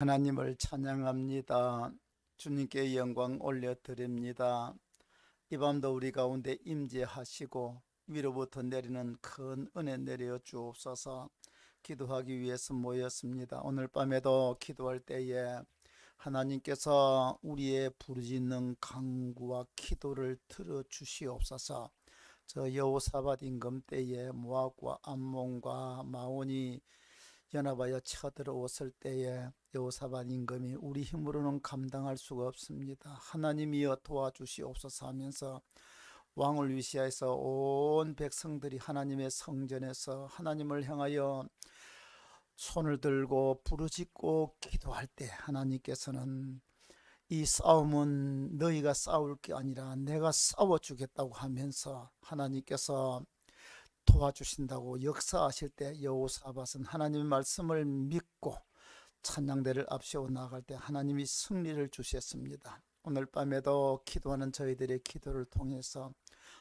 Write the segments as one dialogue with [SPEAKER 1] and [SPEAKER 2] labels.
[SPEAKER 1] 하나님을 찬양합니다. 주님께 영광 올려드립니다. 이 밤도 우리 가운데 임재하시고 위로부터 내리는 큰 은혜 내려 주옵소서. 기도하기 위해서 모였습니다. 오늘 밤에도 기도할 때에 하나님께서 우리의 부르짖는 간구와 기도를 들어주시옵소서. 저 여호사밧 임금 때에 모압과 암몬과 마온이 연합하여 쳐들어왔을 때에 여호사밧 임금이 우리 힘으로는 감당할 수가 없습니다, 하나님이여 도와주시옵소서 하면서 왕을 위시하여서 온 백성들이 하나님의 성전에서 하나님을 향하여 손을 들고 부르짖고 기도할 때 하나님께서는 이 싸움은 너희가 싸울 게 아니라 내가 싸워주겠다고 하면서 하나님께서 도와주신다고 역사하실 때 여호사밧은 하나님의 말씀을 믿고 찬양대를 앞세워 나아갈 때 하나님이 승리를 주셨습니다. 오늘 밤에도 기도하는 저희들의 기도를 통해서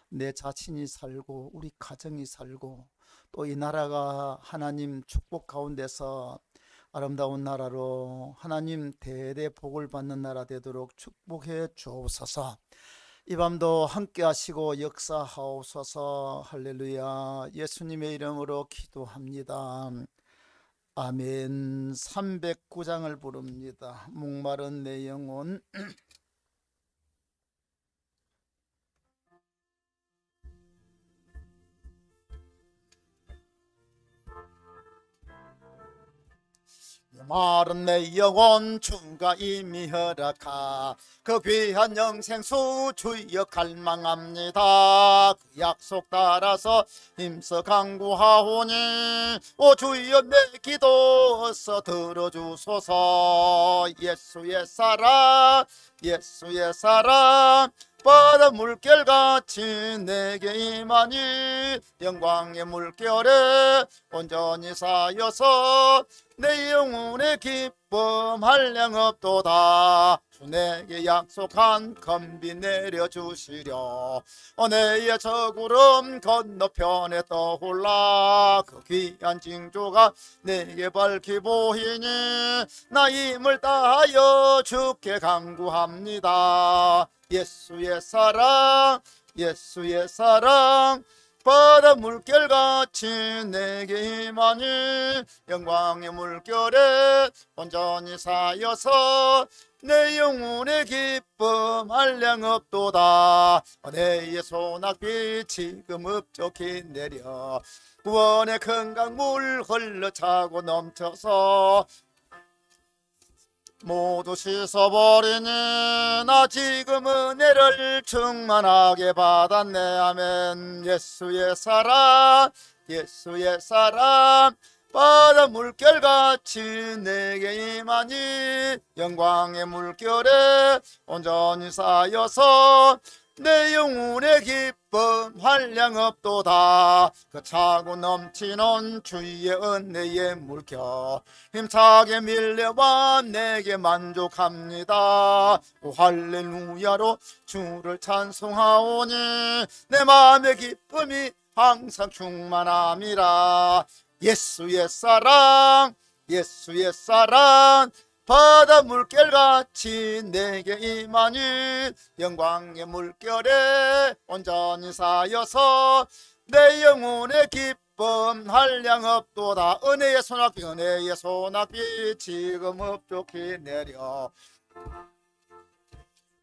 [SPEAKER 1] 내 자신이 살고 우리 가정이 살고 또 이 나라가 하나님 축복 가운데서 아름다운 나라로 하나님 대대 복을 받는 나라 되도록 축복해 주옵소서. 이 밤도 함께 하시고 역사하옵소서. 할렐루야. 예수님의 이름으로 기도합니다. 아멘. 309장을 부릅니다. 목마른 내 영혼. 마른 내 영혼 주가 이미 허락하 그 귀한 영생수 주여 갈망합니다. 그 약속 따라서 힘써 간구하오니 오 주여 내 기도 어서 들어주소서. 예수의 사랑 예수의 사랑 바다 물결같이 내게 임하니 영광의 물결에 온전히 쌓여서 내 영혼의 기쁨 한량없도다. 주 내게 약속한 건비 내려주시려 내의 저 구름 건너편에 떠올라 그 귀한 징조가 내게 밝히 보이니 나 힘을 다하여 주께 간구합니다. 예수의 사랑 예수의 사랑 바다 물결같이 내게 임하니 영광의 물결에 온전히 쌓여서 내 영혼의 기쁨 한량없도다. 내의 소낙비 지금 흡족히 내려 구원의 큰 강물 흘러차고 넘쳐서 모두 씻어버리니 나 지금 은혜를 충만하게 받았네. 아멘. 예수의 사랑 예수의 사랑 바다 물결같이 내게 임하니 영광의 물결에 온전히 쌓여서 내 영혼의 기쁨 한량없도다. 그 차고 넘치는 주의 은혜의 물결 힘차게 밀려와 내게 만족합니다. 오 할렐루야로 주를 찬송하오니 내 마음의 기쁨이 항상 충만함이라. 예수의 사랑 예수의 사랑 바다 물결같이 내게 임하니 영광의 물결에 온전히 쌓여서 내 영혼의 기쁨 한량없도다. 은혜의 소낙비 은혜의 소낙비 지금 흡족히 내려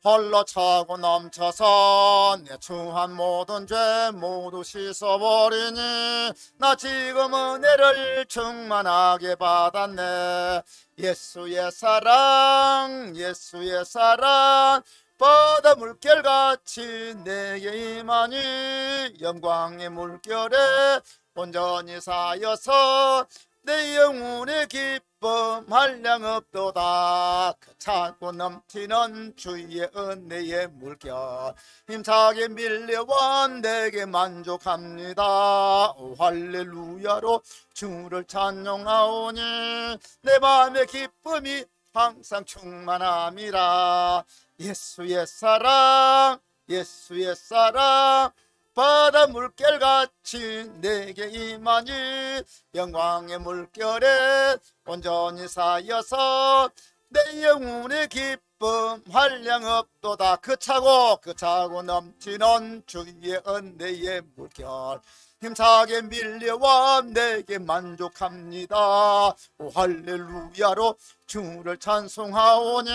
[SPEAKER 1] 홀로 차고 넘쳐서 내 추한 모든 죄 모두 씻어버리니 나 지금 은혜를 충만하게 받았네. 예수의 사랑 예수의 사랑 바다 물결같이 내게 임하니 영광의 물결에 온전히 쌓여서 내 영혼의 기쁨 한량없도다. 그 차고 넘치는 주의 은혜의 물결 힘차게 밀려와 내게 만족합니다. 오 할렐루야로 주를 찬송하오니 내 마음의 기쁨이 항상 충만함이라. 예수의 사랑 예수의 사랑 바다 물결같이 내게 임하니 영광의 물결에 온전히 쌓여서 내 영혼의 기쁨 한량없도다. 그 차고 넘치는 주의 은혜의 물결 힘차게 밀려와 내게 만족합니다. 오 할렐루야로 주를 찬송하오니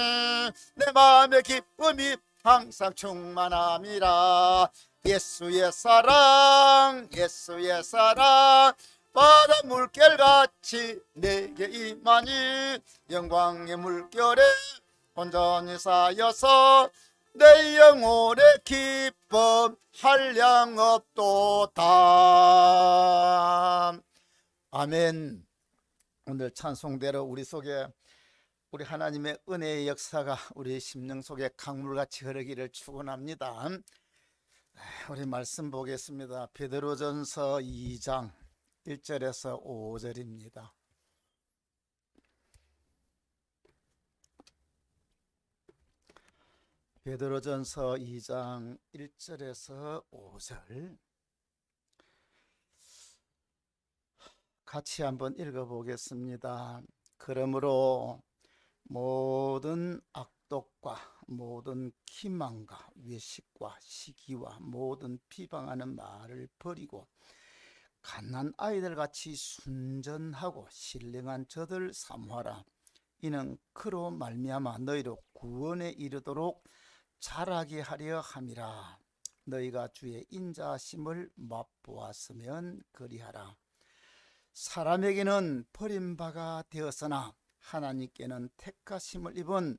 [SPEAKER 1] 내 마음의 기쁨이 항상 충만함이라. 예수의 사랑 예수의 사랑 바다 물결같이 내게 임하니 영광의 물결에 온전히 쌓여서 내 영혼의 기쁨 한량없도다. 아멘. 오늘 찬송대로 우리 속에 우리 하나님의 은혜의 역사가 우리 심령 속에 강물같이 흐르기를 축원합니다. 우리 말씀 보겠습니다. 베드로전서 2장 1절에서 5절입니다. 베드로전서 2장 1절에서 5절 같이 한번 읽어보겠습니다. 그러므로 모든 악독과 모든 기만과 외식과 시기와 모든 비방하는 말을 버리고 갓난 아이들같이 순전하고 신령한 저들 사모하라. 이는 그로 말미암아 너희로 구원에 이르도록 자라게 하려 함이라. 너희가 주의 인자하심을 맛보았으면 그리하라. 사람에게는 버림바가 되었으나 하나님께는 택하심을 입은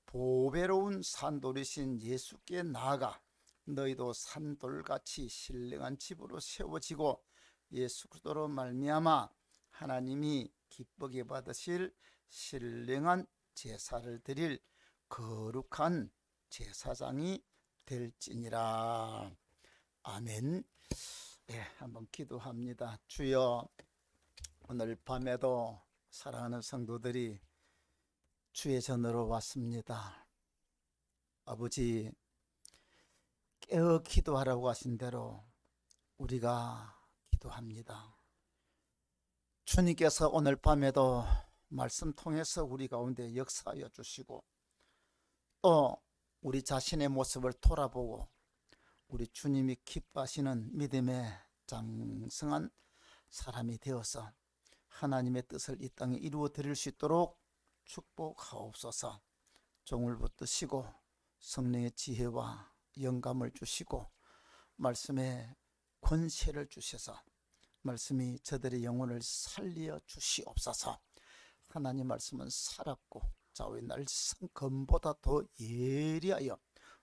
[SPEAKER 1] 보배로운 산돌이신 예수께 나아가 너희도 산돌같이 신령한 집으로 세워지고 예수 그리스도로 말미암아 하나님이 기쁘게 받으실 신령한 제사를 드릴 거룩한 제사장이 될지니라. 아멘. 한번 기도합니다. 주여, 오늘 밤에도 사랑하는 성도들이 주의 전으로 왔습니다. 아버지, 깨어 기도하라고 하신 대로 우리가 기도합니다. 주님께서 오늘 밤에도 말씀 통해서 우리 가운데 역사하여 주시고 또 우리 자신의 모습을 돌아보고 우리 주님이 기뻐하시는 믿음의 장성한 사람이 되어서 하나님의 뜻을 이 땅에 이루어 드릴 수 있도록 축복하옵소서. 종을 붙드시고 성령의 지혜와 영감을 주시고 말씀의 권세를 주셔서 말씀이 저들의 영혼을 살려 주시옵소서. 하나님 말씀은 살았고 좌우의 날선 검보다 더 예리하여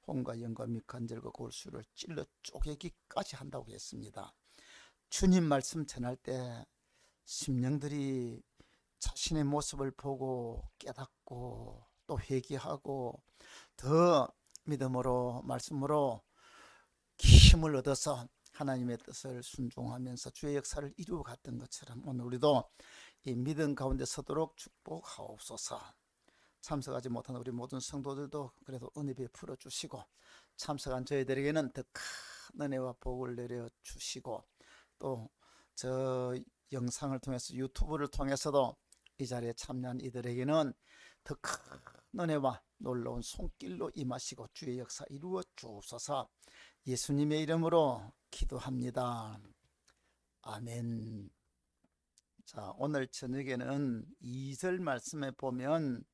[SPEAKER 1] 혼과 영과 간절과 골수를 찔러 쪼개기까지 한다고 했습니다. 주님 말씀 전할 때 심령들이 자신의 모습을 보고 깨닫고 또 회개하고 더 믿음으로 말씀으로 힘을 얻어서 하나님의 뜻을 순종하면서 주의 역사를 이루어 갔던 것처럼 오늘 우리도 이 믿음 가운데 서도록 축복하옵소서. 참석하지 못한 우리 모든 성도들도 그래도 은혜 베풀어 주시고 참석한 저희들에게는 더 큰 은혜와 복을 내려 주시고 또 저 영상을 통해서 유튜브를 통해서도 이 자리에 참여한 이들에게는 더 큰 은혜와 놀라운 손길로 임하시고 주의 역사 이루어 주옵소서. 예수님의 이름으로 기도합니다. 아멘. 자, 오늘 저녁에는 2절 말씀에 보면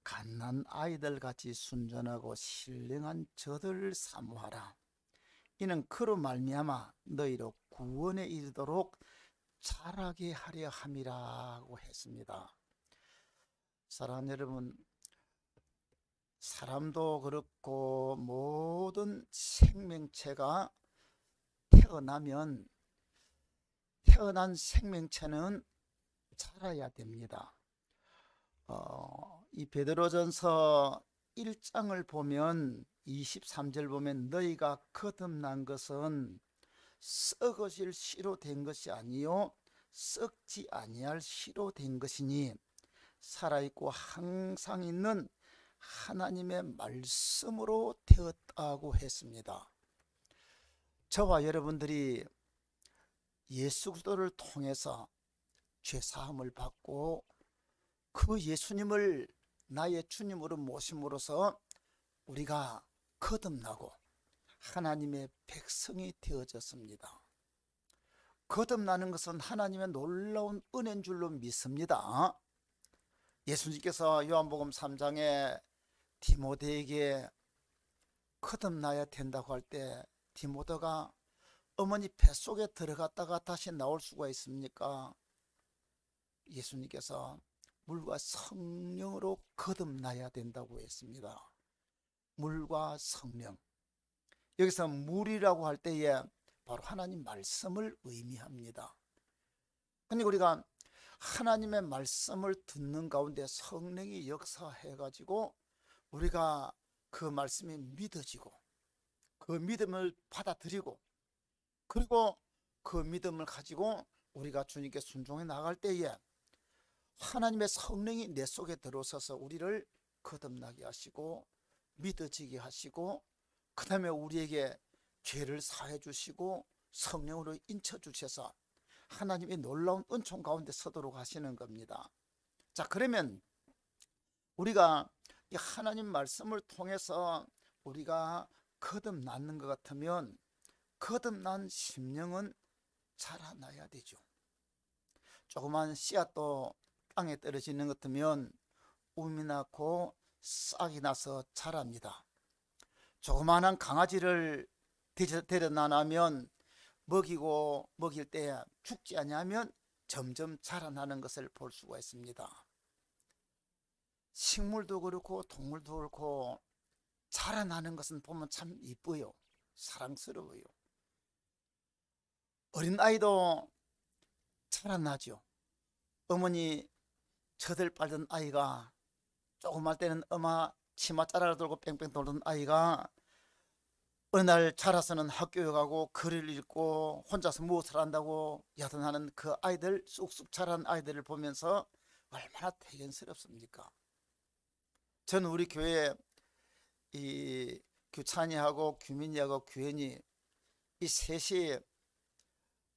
[SPEAKER 1] 갓난 아이들같이 순전하고 신령한 저들을 사모하라. 이는 그로 말미암아 너희로 구원에 이르도록 자라게 하려 함이라고 했습니다. 사랑하는 여러분, 사람도 그렇고 모든 생명체가 태어나면 태어난 생명체는 자라야 됩니다. 이 베드로전서 1장을 보면 23절 보면 너희가 거듭난 것은 썩어질 씨로 된 것이 아니요 썩지 아니할 씨로 된 것이니 살아있고 항상 있는 하나님의 말씀으로 되었다고 했습니다. 저와 여러분들이 예수 그리스도를 통해서 죄 사함을 받고 그 예수님을 나의 주님으로 모심으로써 우리가 거듭나고 하나님의 백성이 되어졌습니다. 거듭나는 것은 하나님의 놀라운 은혜인 줄로 믿습니다. 예수님께서 요한복음 3장에 디모데에게 거듭나야 된다고 할 때 디모데가 어머니 뱃속에 들어갔다가 다시 나올 수가 있습니까? 예수님께서 물과 성령으로 거듭나야 된다고 했습니다. 물과 성령. 여기서 물이라고 할 때에 바로 하나님 말씀을 의미합니다. 그러니까 우리가 하나님의 말씀을 듣는 가운데 성령이 역사해 가지고 우리가 그 말씀이 믿어지고 그 믿음을 받아들이고 그리고 그 믿음을 가지고 우리가 주님께 순종해 나갈 때에 하나님의 성령이 내 속에 들어서서 우리를 거듭나게 하시고 믿어지게 하시고 그 다음에 우리에게 죄를 사해 주시고 성령으로 인쳐 주셔서 하나님의 놀라운 은총 가운데 서도록 하시는 겁니다. 자, 그러면 우리가 이 하나님 말씀을 통해서 우리가 거듭나는 것 같으면 거듭난 심령은 자라나야 되죠. 조그만 씨앗도 땅에 떨어지는 것 같으면 움이 나고 싹이 나서 자랍니다. 조그마한 강아지를 데려다 놔면 먹이고 먹일 때 죽지 아니하면 점점 자라나는 것을 볼 수가 있습니다. 식물도 그렇고 동물도 그렇고 자라나는 것은 보면 참 이뻐요. 사랑스러워요. 어린아이도 자라나죠. 어머니 젖을 빨던 아이가 조그만 때는 엄마 치마 짜라를 돌고 뺑뺑 돌던 아이가 어느 날 자라서는 학교에 가고 글을 읽고 혼자서 무엇을 한다고 야단하는 그 아이들, 쑥쑥 자란 아이들을 보면서 얼마나 대견스럽습니까? 저는 우리 교회 이 규찬이하고 규민이하고 규현이 이 셋이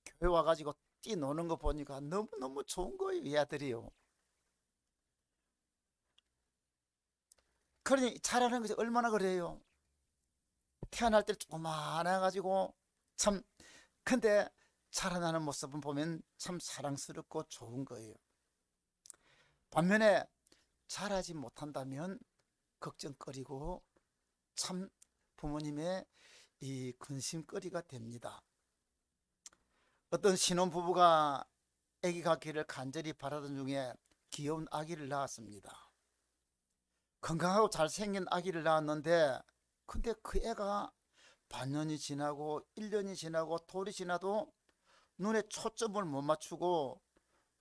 [SPEAKER 1] 교회 와가지고 뛰노는 거 보니까 너무너무 좋은 거예요. 이 아들이요. 그러니 자라는 것이 얼마나 그래요. 태어날 때 조그마해가지고 참, 근데 자라나는 모습을 보면 참 사랑스럽고 좋은 거예요. 반면에 자라지 못한다면 걱정거리고 참 부모님의 이 근심거리가 됩니다. 어떤 신혼부부가 아기 갖기를 간절히 바라던 중에 귀여운 아기를 낳았습니다. 건강하고 잘생긴 아기를 낳았는데 근데 그 애가 반년이 지나고 1년이 지나고 돌이 지나도 눈에 초점을 못 맞추고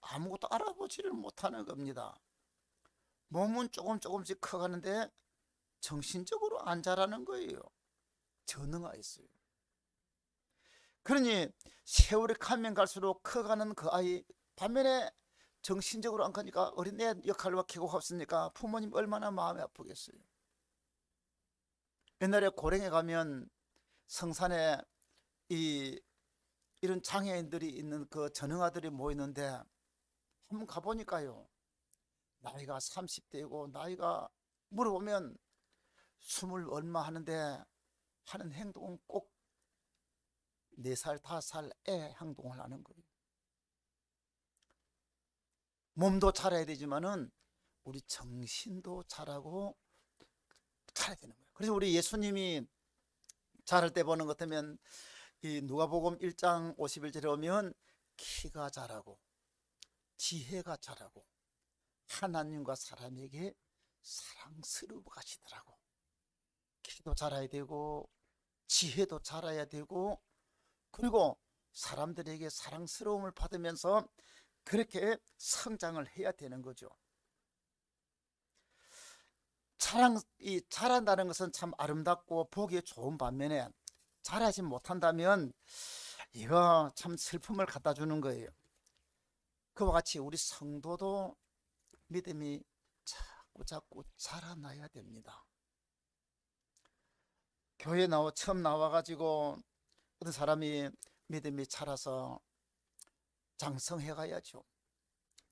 [SPEAKER 1] 아무것도 알아보지를 못하는 겁니다. 몸은 조금씩 커가는데 정신적으로 안 자라는 거예요. 전능하였어요. 그러니 세월이 가면 갈수록 커가는 그 아이, 반면에 정신적으로 안 가니까 어린애 역할과 기고가 없으니까 부모님 얼마나 마음이 아프겠어요. 옛날에 고령에 가면 성산에 이런 장애인들이 있는 그 전능아들이 모이는데 한번 가보니까요, 나이가 30대이고 나이가 물어보면 20 얼마 하는데 하는 행동은 꼭 4살, 5살 애 행동을 하는 거예요. 몸도 자라야 되지만은 우리 정신도 자라고 자라야 되는 거예요. 그래서 우리 예수님이 자랄 때 보는 것 같으면 이 누가복음 1장 51절에 오면 키가 자라고 지혜가 자라고 하나님과 사람에게 사랑스러워 가시더라고. 키도 자라야 되고 지혜도 자라야 되고 그리고 사람들에게 사랑스러움을 받으면서 그렇게 성장을 해야 되는 거죠. 자란다는 것은 참 아름답고 보기에 좋은 반면에 자라지 못한다면 이거 참 슬픔을 갖다 주는 거예요. 그와 같이 우리 성도도 믿음이 자꾸 자라나야 됩니다. 교회 처음 나와가지고 어떤 사람이 믿음이 자라서 장성해 가야죠.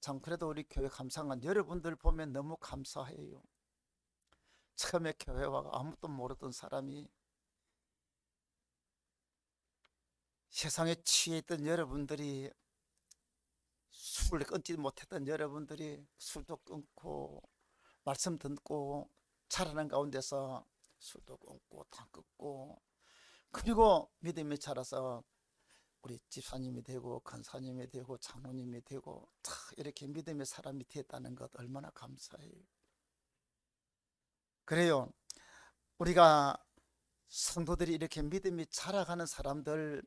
[SPEAKER 1] 참 그래도 우리 교회 감사한 여러분들 보면 너무 감사해요. 처음에 교회 와가 아무것도 모르던 사람이 세상에 취해 있던 여러분들이, 술을 끊지 못했던 여러분들이 술도 끊고 말씀 듣고 자라는 가운데서 술도 끊고 다 끊고, 그리고 믿음이 자라서 우리 집사님이 되고 권사님이 되고 장로님이 되고 다 이렇게 믿음의 사람이 되었다는 것 얼마나 감사해요. 그래요, 우리가 성도들이 이렇게 믿음이 자라가는 사람들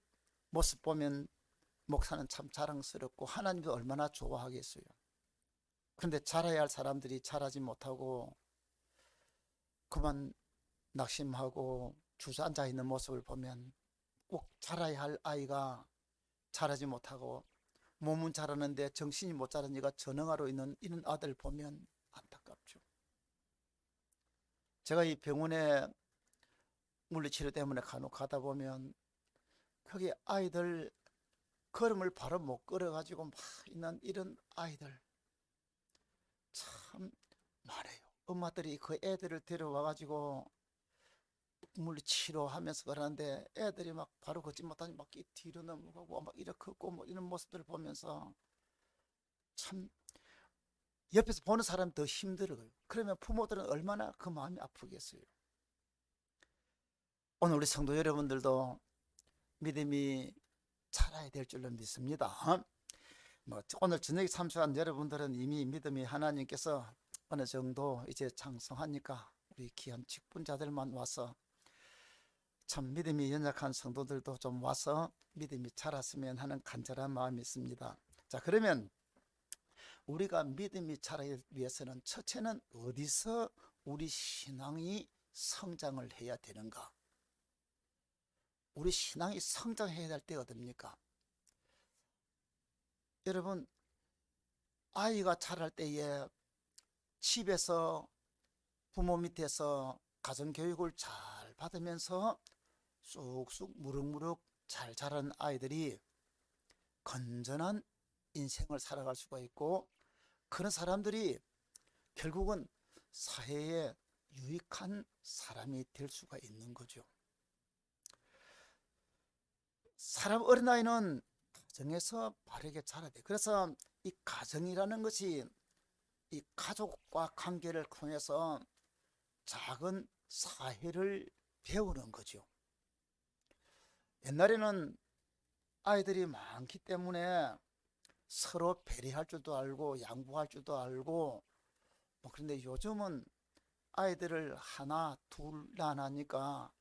[SPEAKER 1] 모습 보면 목사는 참 자랑스럽고 하나님도 얼마나 좋아하겠어요. 그런데 자라야 할 사람들이 자라지 못하고 그만 낙심하고 주저앉아 있는 모습을 보면, 꼭 자라야 할 아이가 자라지 못하고 몸은 자라는데 정신이 못 자라니까 전응하러 있는 이런 아들 보면 안타깝죠. 제가 이 병원에 물리치료 때문에 간혹 가다 보면 거기 아이들 걸음을 바로 못 걸어가지고 막 있는 이런 아이들 참 많아요. 엄마들이 그 애들을 데려와가지고 물리치료하면서 그러는데 애들이 막 바로 걷지 못하니 막 뒤로 넘어가고 막 이렇게 걷고 뭐 이런 모습들을 보면서 참 옆에서 보는 사람이 더 힘들어요. 그러면 부모들은 얼마나 그 마음이 아프겠어요. 오늘 우리 성도 여러분들도 믿음이 자라야 될 줄로 믿습니다. 오늘 저녁에 참석한 여러분들은 이미 믿음이 하나님께서 어느 정도 이제 장성하니까 우리 귀한 직분자들만 와서, 참 믿음이 연약한 성도들도 좀 와서 믿음이 자랐으면 하는 간절한 마음이 있습니다. 자, 그러면 우리가 믿음이 자라기 위해서는 첫째는 어디서 우리 신앙이 성장을 해야 되는가? 우리 신앙이 성장해야 될 때가 어딥니까? 여러분, 아이가 자랄 때에 집에서 부모 밑에서 가정교육을 잘 받으면서 쑥쑥 무럭무럭 잘 자란 아이들이 건전한 인생을 살아갈 수가 있고, 그런 사람들이 결국은 사회에 유익한 사람이 될 수가 있는 거죠. 사람 어린아이는 가정에서 바르게 자라야 돼. 그래서 이 가정이라는 것이 이 가족과 관계를 통해서 작은 사회를 배우는 거죠. 옛날에는 아이들이 많기 때문에 서로 배려할 줄도 알고 양보할 줄도 알고 그런데 요즘은 아이들을 하나 둘 낳으니까,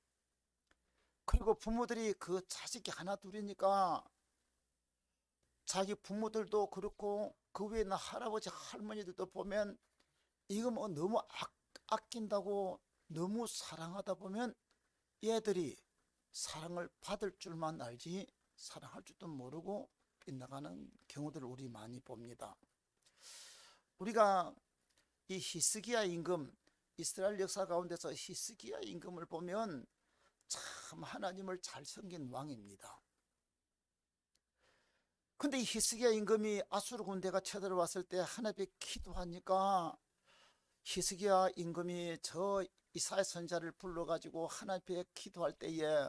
[SPEAKER 1] 그리고 부모들이 그 자식이 하나 둘이니까 자기 부모들도 그렇고 그 위에 있는 할아버지 할머니들도 보면 이거 뭐 너무 아낀다고 너무 사랑하다 보면 얘들이 사랑을 받을 줄만 알지 사랑할 줄도 모르고 빗나가는 경우들을 우리 많이 봅니다. 우리가 이 히스기야 임금, 이스라엘 역사 가운데서 히스기야 임금을 보면 참 하나님을 잘 섬긴 왕입니다. 근데 이 히스기야 임금이 아수르 군대가 쳐들어왔을 때 하나님께 기도하니까, 히스기야 임금이 저 이사야 선지자를 불러가지고 하나님께 기도할 때에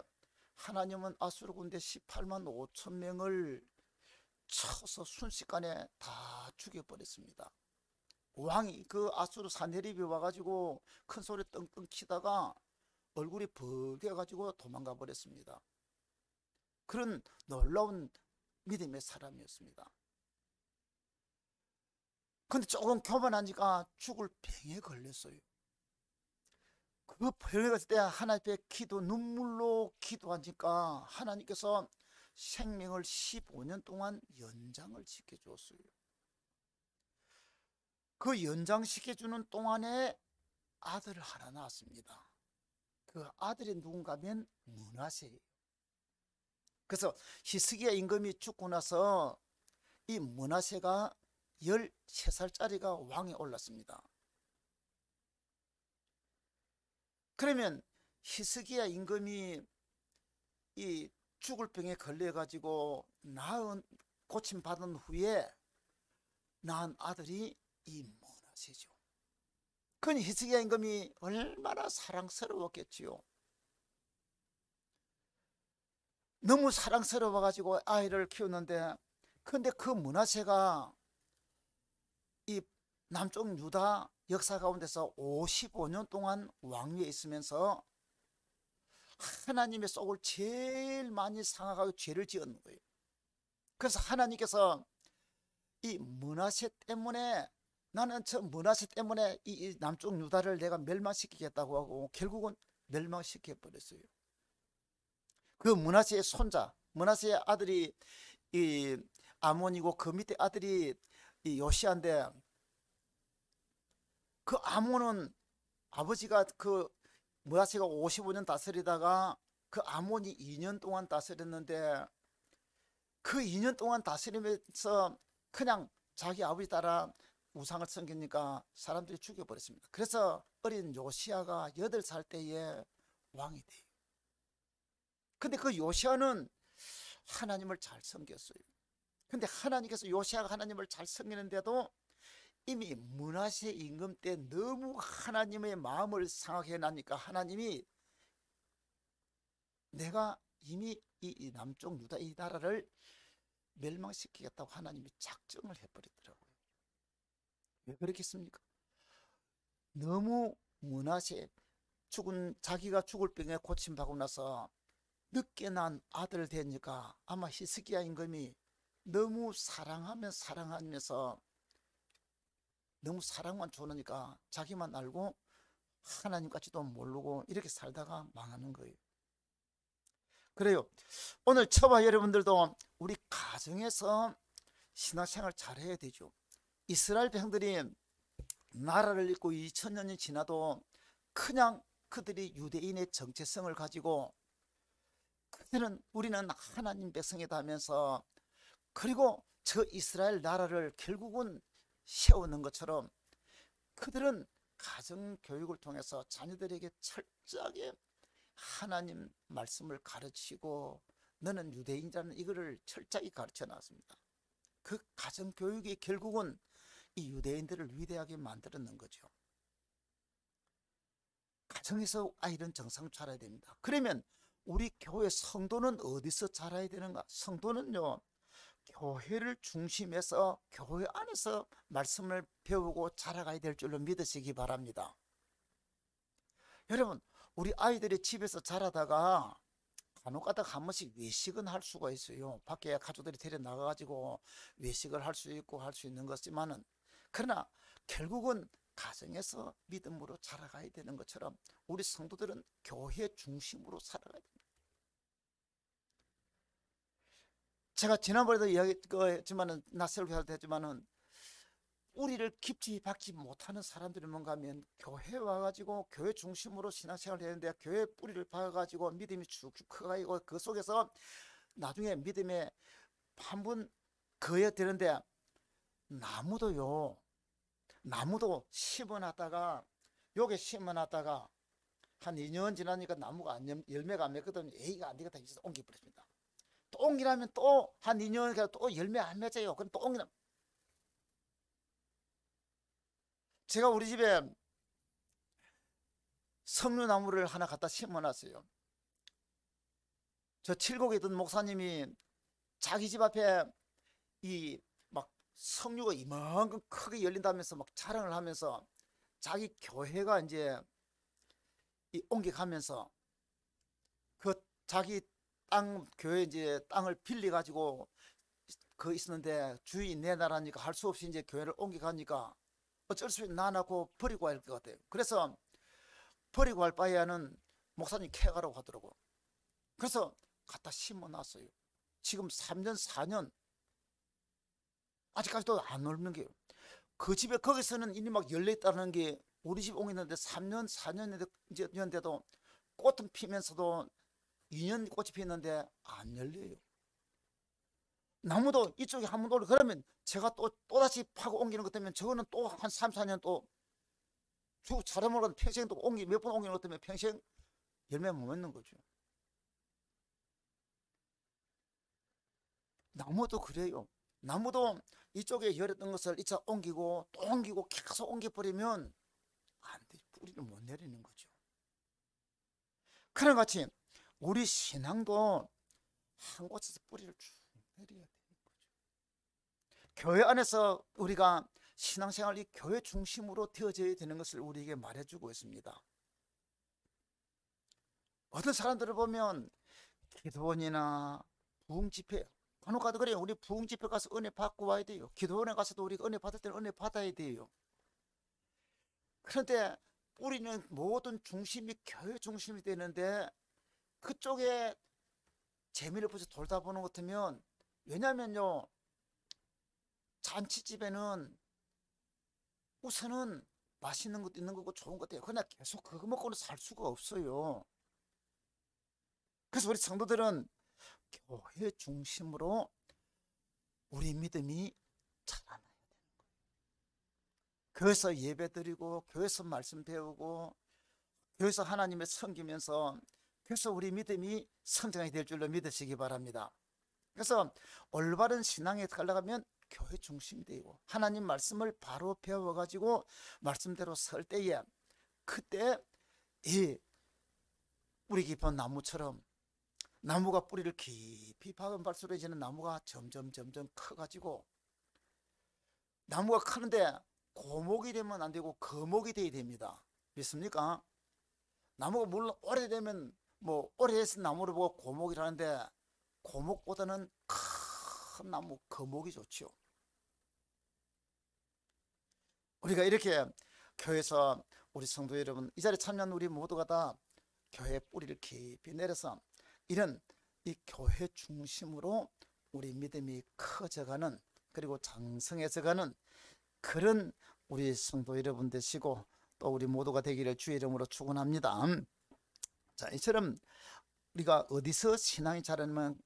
[SPEAKER 1] 하나님은 아수르 군대 18만 5천 명을 쳐서 순식간에 다 죽여버렸습니다. 왕이 그 아수르 사내립이 와가지고 큰 소리 떵떵 치다가 얼굴이 벌개가지고 도망가 버렸습니다. 그런 놀라운 믿음의 사람이었습니다. 근데 조금 교만하니까 죽을 병에 걸렸어요. 그 병에 걸렸을 때 하나님께 눈물로 기도하니까 하나님께서 생명을 15년 동안 연장을 시켜줬어요. 그 연장시켜주는 동안에 아들을 하나 낳았습니다. 그 아들이 누군가 하면 므낫세예요. 그래서 히스기야 임금이 죽고 나서 이 므낫세가 13살짜리가 왕에 올랐습니다. 그러면 히스기야 임금이 이 죽을 병에 걸려가지고 고침받은 후에 낳은 아들이 이 므낫세죠. 그러니 히스기야 임금이 얼마나 사랑스러웠겠지요. 너무 사랑스러워가지고 아이를 키우는데, 근데 그 므낫세가 이 남쪽 유다 역사 가운데서 55년 동안 왕위에 있으면서 하나님의 속을 제일 많이 상하고 죄를 지었는 거예요. 그래서 하나님께서 이 므낫세 때문에, 나는 저 므낫세 때문에 이 남쪽 유다를 내가 멸망시키겠다고 하고 결국은 멸망시켜 버렸어요. 그 므낫세의 손자, 므낫세의 아들이 이 아몬이고 그 밑에 아들이 이 요시아인데, 그 아몬은 아버지가 그 므낫세가 55년 다스리다가 그 아몬이 2년 동안 다스렸는데, 그 2년 동안 다스리면서 그냥 자기 아버지 따라 우상을 섬기니까 사람들이 죽여버렸습니다. 그래서 어린 요시아가 8살 때에 왕이 돼요. 근데 그 요시아는 하나님을 잘 섬겼어요. 근데 하나님께서 요시아가 하나님을 잘 섬기는데도 이미 므낫세 임금 때 너무 하나님의 마음을 상하게 해놨으니까 하나님이 내가 이미 이 남쪽 유다 이 나라를 멸망시키겠다고 하나님이 작정을 해버리더라고요. 왜 그렇겠습니까? 너무 므낫세 자기가 죽을 병에 고침받고 나서 늦게 난 아들 되니까 아마 히스기야 임금이 너무 사랑하면서 너무 사랑만 주니까 자기만 알고 하나님까지도 모르고 이렇게 살다가 망하는 거예요. 그래요. 오늘 저와 여러분들도 우리 가정에서 신앙생활 잘해야 되죠. 이스라엘 백성들이 나라를 잃고 2000년이 지나도 그냥 그들이 유대인의 정체성을 가지고 우리는 하나님 백성이다 하면서, 그리고 저 이스라엘 나라를 결국은 세우는 것처럼 그들은 가정교육을 통해서 자녀들에게 철저하게 하나님 말씀을 가르치고 너는 유대인이라는 이거를 철저히 가르쳐 놨습니다. 그 가정교육이 결국은 이 유대인들을 위대하게 만들었는 거죠. 가정에서 아이는 정상 자라야 됩니다. 그러면 우리 교회 성도는 어디서 자라야 되는가? 성도는요, 교회를 중심해서 교회 안에서 말씀을 배우고 자라가야 될 줄로 믿으시기 바랍니다. 여러분, 우리 아이들이 집에서 자라다가 간혹가다가 한 번씩 외식은 할 수가 있어요. 밖에 가족들이 데려 나가가지고 외식을 할 수 있고 할 수 있는 것이지만은, 그러나 결국은 가정에서 믿음으로 자라가야 되는 것처럼 우리 성도들은 교회 중심으로 살아가야 됩니다. 제가 지난번에도 이야기했지만은, 낯설게 할 때 했지만은, 우리를 깊이 박지 못하는 사람들이 뭔가 하면 교회 와가지고 교회 중심으로 신앙생활을 해야 되는데, 교회 뿌리를 박아가지고 믿음이 쭉쭉 커가지고 그 속에서 나중에 믿음에 한 번 거야 되는데, 나무도 심어놨다가 요게 심어놨다가 한 2년 지나니까 나무가 열매가 안 맺거든요. A가 안 되겠다 해서 옮겨버렸습니다. 또 옮기라면 또 한 2년 또 열매 안 맺어요. 그럼 또 옮기라. 제가 우리 집에 석류나무를 하나 갖다 심어놨어요. 저 칠곡에 있던 목사님이 자기 집 앞에 이 막 석류가 이만큼 크게 열린다면서 막 자랑을 하면서 자기 교회가 이제 옮겨가면서 그 자기 교회 이제 땅을 빌려 가지고 그 있었는데 주인 내놔라니까 할 수 없이 이제 교회를 옮겨가니까 어쩔 수 없이 놔놓고 버리고 할 것 같아요. 그래서 버리고 할 바에는 목사님 캐가라고 하더라고. 그래서 갖다 심어놨어요. 지금 3년 4년 아직까지도 안 올는 게요. 그 집에 거기서는 이미 막 열려있다는 게, 우리 집 옮겼는데 3년 4년인데도 꽃은 피면서도 2년 꽃이 피었는데 안 열려요. 나무도 이쪽에 한번 올려 그러면 제가 또다시 파고 옮기는 것 때문에 저거는 또 한 3, 4년 또 쭉 자라먹은 평생 또 몇 번 옮기는 것 때문에 평생 열매 못 맺는 거죠. 나무도 그래요. 나무도 이쪽에 열었던 것을 이차 옮기고 또 옮기고 계속 옮겨버리면 안 돼. 뿌리를 못 내리는 거죠. 그런 같이 우리 신앙도 한 곳에서 뿌리를 쭉 내려야 되는 거죠. 교회 안에서 우리가 신앙생활이 교회 중심으로 되어져야 되는 것을 우리에게 말해주고 있습니다. 어떤 사람들을 보면 기도원이나 부흥집회, 간혹 가도 그래요. 우리 부흥집회 가서 은혜 받고 와야 돼요. 기도원에 가서도 우리가 은혜 받을 때는 은혜 받아야 돼요. 그런데 뿌리는 모든 중심이 교회 중심이 되는데 그쪽에 재미를 붙여 돌다 보는 것 같으면, 왜냐면요, 잔치집에는 우선은 맛있는 것도 있는 거고 좋은 것도 해요. 그러나 계속 그거 먹고는 살 수가 없어요. 그래서 우리 성도들은 교회 중심으로 우리 믿음이 자라나야 되는 거예요. 교회에서 예배 드리고 교회에서 말씀 배우고 교회에서 하나님을 섬기면서 그래서 우리 믿음이 성장이 될 줄로 믿으시기 바랍니다. 그래서 올바른 신앙에 가려면 교회 중심이 되고 하나님 말씀을 바로 배워가지고 말씀대로 설 때에 그때 이 뿌리 깊은 나무처럼 나무가 뿌리를 깊이 박은 발수록 이제는 나무가 점점 커가지고 나무가 크는데 고목이 되면 안 되고 거목이 돼야 됩니다. 믿습니까? 나무가 물론 오래되면 뭐 오래돼서 나무를 보고 고목이라는데 고목보다는 큰 나무 거목이 좋죠. 우리가 이렇게 교회에서 우리 성도 여러분 이 자리에 참여한 우리 모두가 다 교회 뿌리를 깊이 내려서 이런 이 교회 중심으로 우리 믿음이 커져가는 그리고 장성해져가는 그런 우리 성도 여러분 되시고 또 우리 모두가 되기를 주의 이름으로 축원합니다. 자, 이처럼 우리가 어디서 신앙이 자라면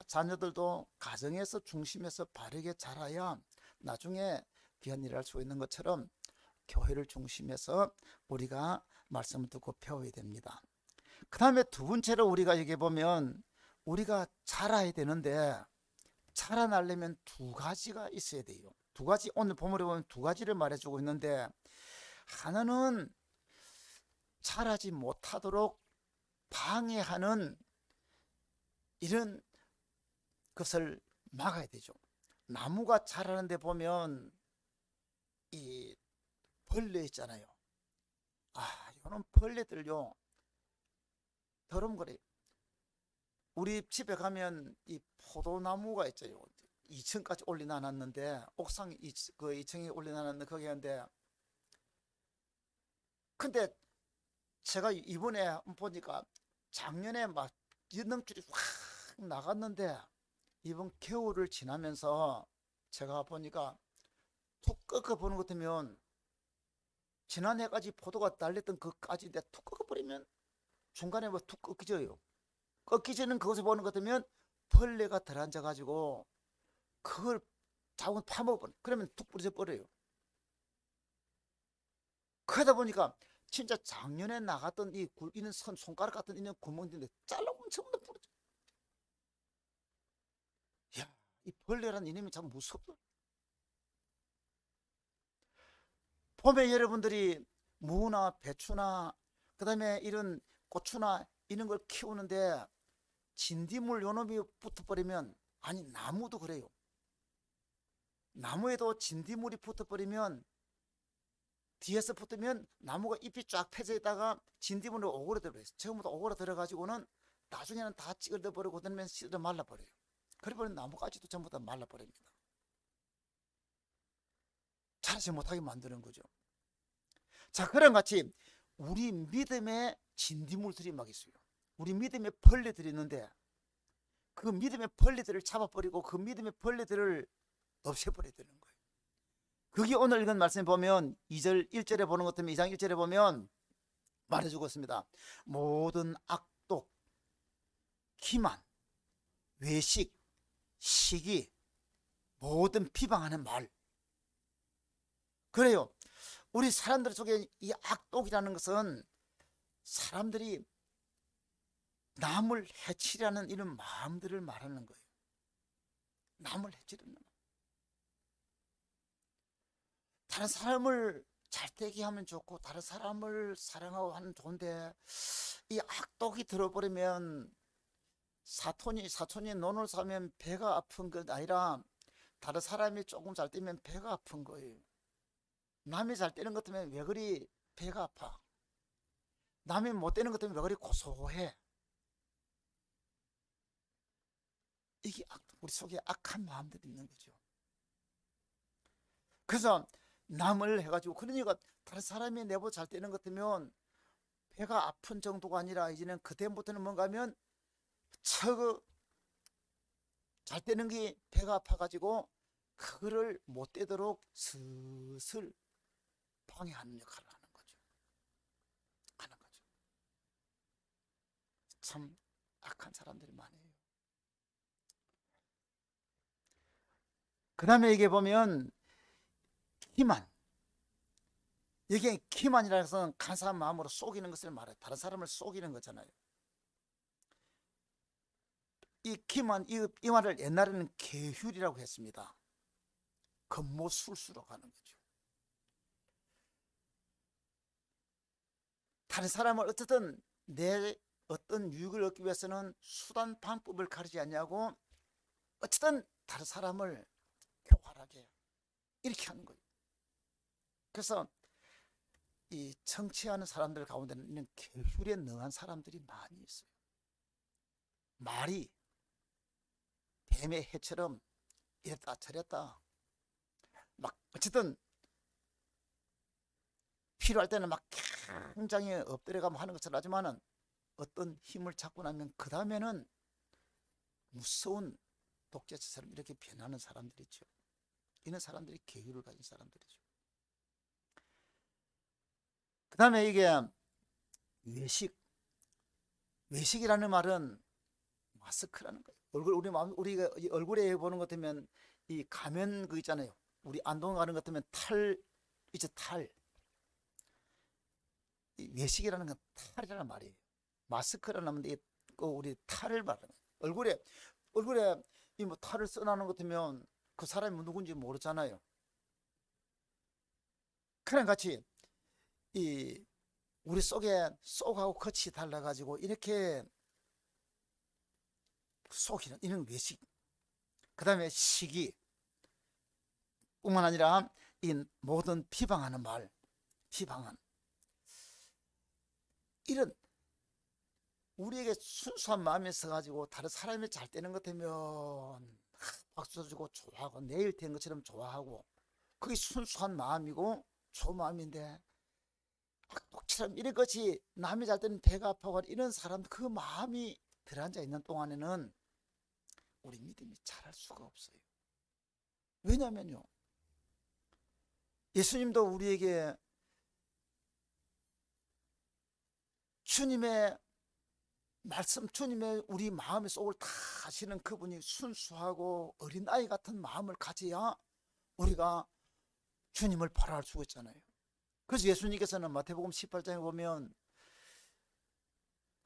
[SPEAKER 1] 자녀들도 가정에서 중심에서 바르게 자라야 나중에 귀한 일을 할 수 있는 것처럼 교회를 중심해서 우리가 말씀을 듣고 배워야 됩니다. 그 다음에 두 번째로 우리가 여기 보면 우리가 자라야 되는데 자라나려면 두 가지가 있어야 돼요. 두 가지, 오늘 본문에 보면 두 가지를 말해주고 있는데 하나는 자라지 못하도록 방해하는 이런 것을 막아야 되죠. 나무가 자라는데 보면 이 벌레 있잖아요. 이런 벌레들요 더러운거래요. 우리 집에 가면 이 포도나무가 있죠. 2층까지 올려놨는데 옥상 그 2층에 올려놨는데 거기 있는데 근데 제가 이번에 보니까 작년에 막 연능줄이 확 나갔는데 이번 겨울을 지나면서 제가 보니까 툭 꺾어보는 것 같으면 지난해까지 포도가 달렸던 그까지인데 툭 꺾어버리면 중간에 뭐 툭 꺾여져요. 꺾이지는 그것을 보는 것 같으면 벌레가 들어앉아가지고 그걸 자꾸 파먹어버려. 그러면 툭 부러져 버려요. 그러다 보니까 진짜 작년에 나갔던 이 굵기는 손가락 같은 있는 구멍인데 잘라보면 전부 다 부러져. 야, 이 벌레라는 이놈이 참 무섭다. 봄에 여러분들이 무나 배추나 그 다음에 이런 고추나 이런 걸 키우는데 진딧물 요놈이 붙어버리면, 아니 나무도 그래요. 나무에도 진딧물이 붙어버리면 뒤에서 붙으면 나무가 잎이 쫙 펴져 있다가 진딧물이 오그라들어요. 처음부터 오그라들어가지고는 나중에는 다 찌그러버리고 그다음에 씻어 말라버려요. 그래버리면 나무까지도 전부 다 말라버립니다. 자라지 못하게 만드는 거죠. 자, 그런 같이 우리 믿음의 진딧물들이 막 있어요. 우리 믿음의 벌레들이 있는데 그 믿음의 벌레들을 잡아버리고 그 믿음의 벌레들을 없애버려야 되는 거예요. 그게 오늘 읽은 말씀에 보면 2절 1절에 보는 것 같으면 2장 1절에 보면 말해주고 있습니다. 모든 악독, 기만, 외식, 시기, 모든 비방하는 말. 그래요. 우리 사람들 속에 이 악독이라는 것은 사람들이 남을 해치려는 이런 마음들을 말하는 거예요. 남을 해치는 놈. 다른 사람을 잘 되게 하면 좋고 다른 사람을 사랑하고 하는 좋은데 이 악독이 들어버리면 사촌이 논을 사면 배가 아픈 것 아니라 다른 사람이 조금 잘 뛰면 배가 아픈 거예요. 남이 잘 뛰는 것 때문에 왜 그리 배가 아파? 남이 못 뛰는 것 때문에 왜 그리 고소해? 이게 우리 속에 악한 마음들이 있는 거죠. 그래서 남을 해가지고 그러니까 다른 사람이 내보다 잘 뛰는 것 같으면 배가 아픈 정도가 아니라 이제는 그때부터는 뭔가 하면 잘 뛰는 게 배가 아파가지고 그거를 못 뛰도록 슬슬 방해하는 역할을 하는 거죠. 참 악한 사람들이 많아요. 그 다음에 이게 보면 기만. 이게 기만이라 해서 간사한 마음으로 속이는 것을 말해요. 다른 사람을 속이는 거잖아요. 이 기만, 이 말을 옛날에는 계율이라고 했습니다. 겉모술수로 가는 거죠. 다른 사람을 어쨌든 내 어떤 유익을 얻기 위해서는 수단 방법을 가리지 않냐고 어쨌든 다른 사람을 교활하게 이렇게 하는 거예요. 그래서 이 정치하는 사람들 가운데는 이런 계율에 능한 사람들이 많이 있어요. 말이 뱀의 해처럼 이랬다 저랬다 막 어쨌든 필요할 때는 막 굉장히 엎드려가면 하는 것을 하지만은 어떤 힘을 잡고 나면 그 다음에는 무서운 독재처럼 이렇게 변하는 사람들이죠. 이런 사람들이 계율을 가진 사람들이죠. 그 다음에 이게 외식이라는 말은 마스크라는 거예요. 우리가 얼굴에 보는 것 같으면 이 가면 그 있잖아요. 우리 안동 가는 것 같으면 탈. 이 외식이라는 건 탈이라는 말이에요. 마스크라는 말인데 우리 탈을 말하는 거예요. 얼굴에 이 뭐 탈을 써놓는 것 같으면 그 사람이 누군지 모르잖아요. 그런 같이 이 우리 속에 속하고 끝이 달라가지고 이렇게 속이는 이런 외식. 그 다음에 시기 뿐만 아니라 이 모든 비방하는 말, 비방한 이런 우리에게 순수한 마음이 있어가지고 다른 사람이 잘 되는 것 같으면 박수 주고 좋아하고 내일 된 것처럼 좋아하고 그게 순수한 마음이고 좋은 마음인데 악독처럼 이런 것이 남이 잘 되는 배가 아파가 이런 사람 그 마음이 들어앉아 있는 동안에는 우리 믿음이 자랄 수가 없어요. 왜냐면요 예수님도 우리에게 주님의 말씀, 주님의 우리 마음의 속을 다 아시는 그분이 순수하고 어린아이 같은 마음을 가져야 우리가 주님을 바라볼 수가 있잖아요. 그래서 예수님께서는 마태복음 18장에 보면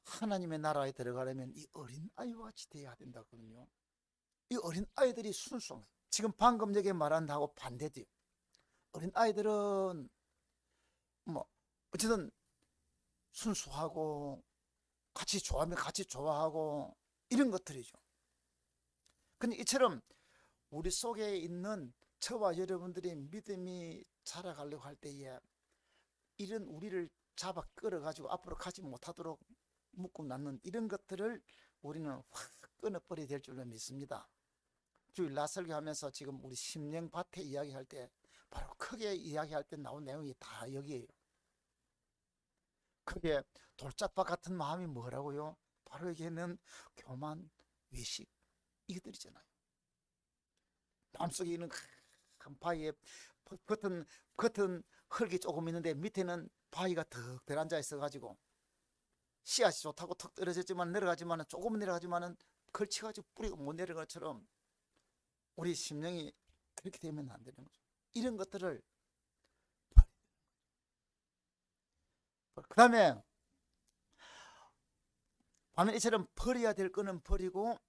[SPEAKER 1] 하나님의 나라에 들어가려면 이 어린아이와 같이 되어야 된다거든요. 이 어린아이들이 순수한 거예요. 지금 방금 여기 말한 다고 반대돼요. 어린아이들은 뭐 어쨌든 순수하고 같이 좋아하면 같이 좋아하고 이런 것들이죠. 근데 이처럼 우리 속에 있는 저와 여러분들이 믿음이 자라가려고 할 때에 이런 우리를 잡아 끌어가지고 앞으로 가지 못하도록 묶고 낳는 이런 것들을 우리는 확 끊어버려야 될 줄로 믿습니다. 주일 나설교 하면서 지금 우리 심령밭에 이야기할 때 바로 크게 이야기할 때 나온 내용이 다 여기에요. 크게 돌짝밭 같은 마음이 뭐라고요? 바로 여기에는 교만, 외식 이것들이잖아요. 마음속에 있는 큰 바위에 겉은 흙이 조금 있는데 밑에는 바위가 턱 들어앉아 있어가지고 씨앗이 좋다고 턱 떨어졌지만 내려가지만 조금 내려가지만은 걸쳐가지고 뿌리가 못 내려가는 것처럼 우리 심령이 그렇게 되면 안 되는 거죠. 이런 것들을 그 다음에 반면 이처럼 버려야 될 거는 버리고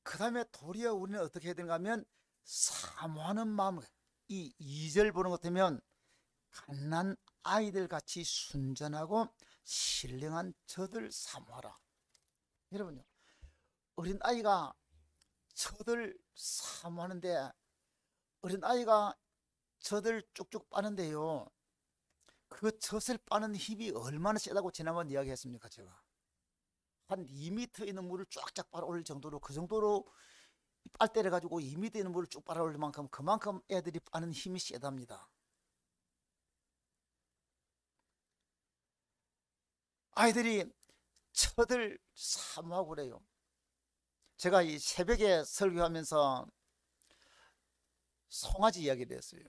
[SPEAKER 1] 그 다음에 도리어 우리는 어떻게 해야 되는가 하면 사모하는 마음, 이 2절 보는 것 같으면 갓난 아이들 같이 순전하고 신령한 저들 사모하라. 여러분요, 어린아이가 저들 사모하는데, 어린아이가 젖을 쭉쭉 빠는데요, 그 젖을 빠는 힘이 얼마나 세다고 지난번 이야기했습니까? 제가 한 2m 있는 물을 쫙쫙 빨아 올릴 정도로, 그 정도로 빨대를 가지고 2m 있는 물을 쭉 빨아 올릴 만큼 그만큼 애들이 빠는 힘이 세답니다. 아이들이 젖을 사모하고 그래요. 제가 이 새벽에 설교하면서 송아지 이야기를 했어요.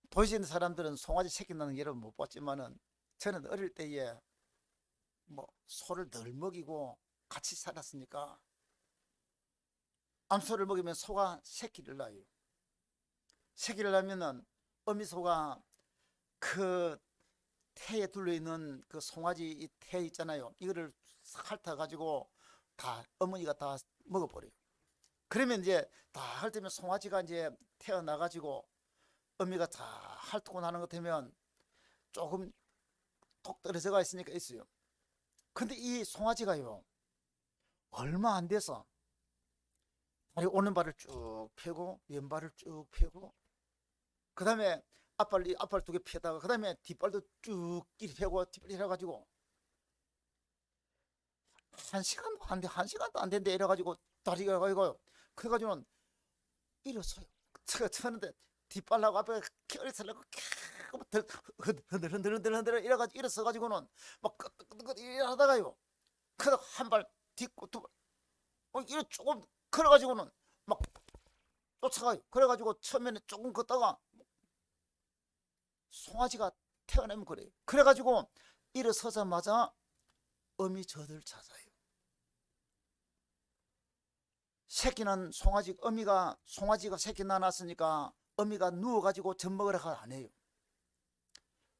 [SPEAKER 1] 도시에 있는 사람들은 송아지 새끼 낳는 거 여러분 못 봤지만은, 저는 어릴 때에 뭐 소를 늘 먹이고 같이 살았으니까 암소를 먹이면 소가 새끼를 낳아요. 새끼를 낳으면은 어미소가 그 태에 둘려있는 그 송아지 이 태 있잖아요, 이거를 핥아 가지고 다 어머니가 다 먹어버려요. 그러면 이제 다 핥으면 송아지가 이제 태어나 가지고 어미가 다 핥고 나는 것 되면 조금 톡 떨어져가 있으니까 있어요. 근데 이 송아지가요, 얼마 안 돼서 다리 오른발을 쭉 펴고 왼발을 쭉 펴고, 그 다음에 앞발 2개 펴다가 그 다음에 뒷발도 쭉 끼리 펴고 뒷발 이래가지고 1시간도 안 돼, 1시간도 안 된대 이래가지고 다리가 이거, 그래가지고는 일어서요. 제가 쳤는데 뒷발하고 앞에 켜리설라고 흔들 이래가지고 일어서가지고는 막 끄덕끄덕 이러다가요, 그러다 한 발 딛고 두 발 이래 조금 걸어가지고는 막 쫓아가요. 그래가지고 처음에는 조금 걷다가 송아지가 태어나면 그래요. 그래가지고 일어서자마자 어미 젖을 찾아요. 새끼는 송아지, 어미가 송아지가 새끼 낳았으니까 어미가 누워가지고 젖 먹으라 안 해요.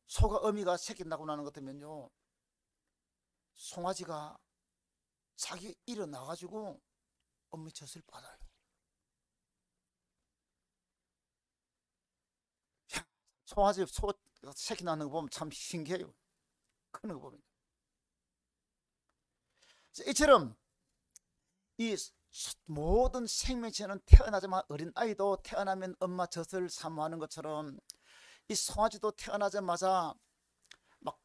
[SPEAKER 1] 소가 어미가 새끼 낳고 나는 것 같으면요, 송아지가 자기 일어나가지고 어미 젖을 받아요. 송아지 소 새끼 낳는 거 보면 참 신기해요. 크는 거 보면. 이처럼 이 모든 생명체는 태어나자마자, 어린아이도 태어나면 엄마 젖을 사모하는 것처럼 이 송아지도 태어나자마자 막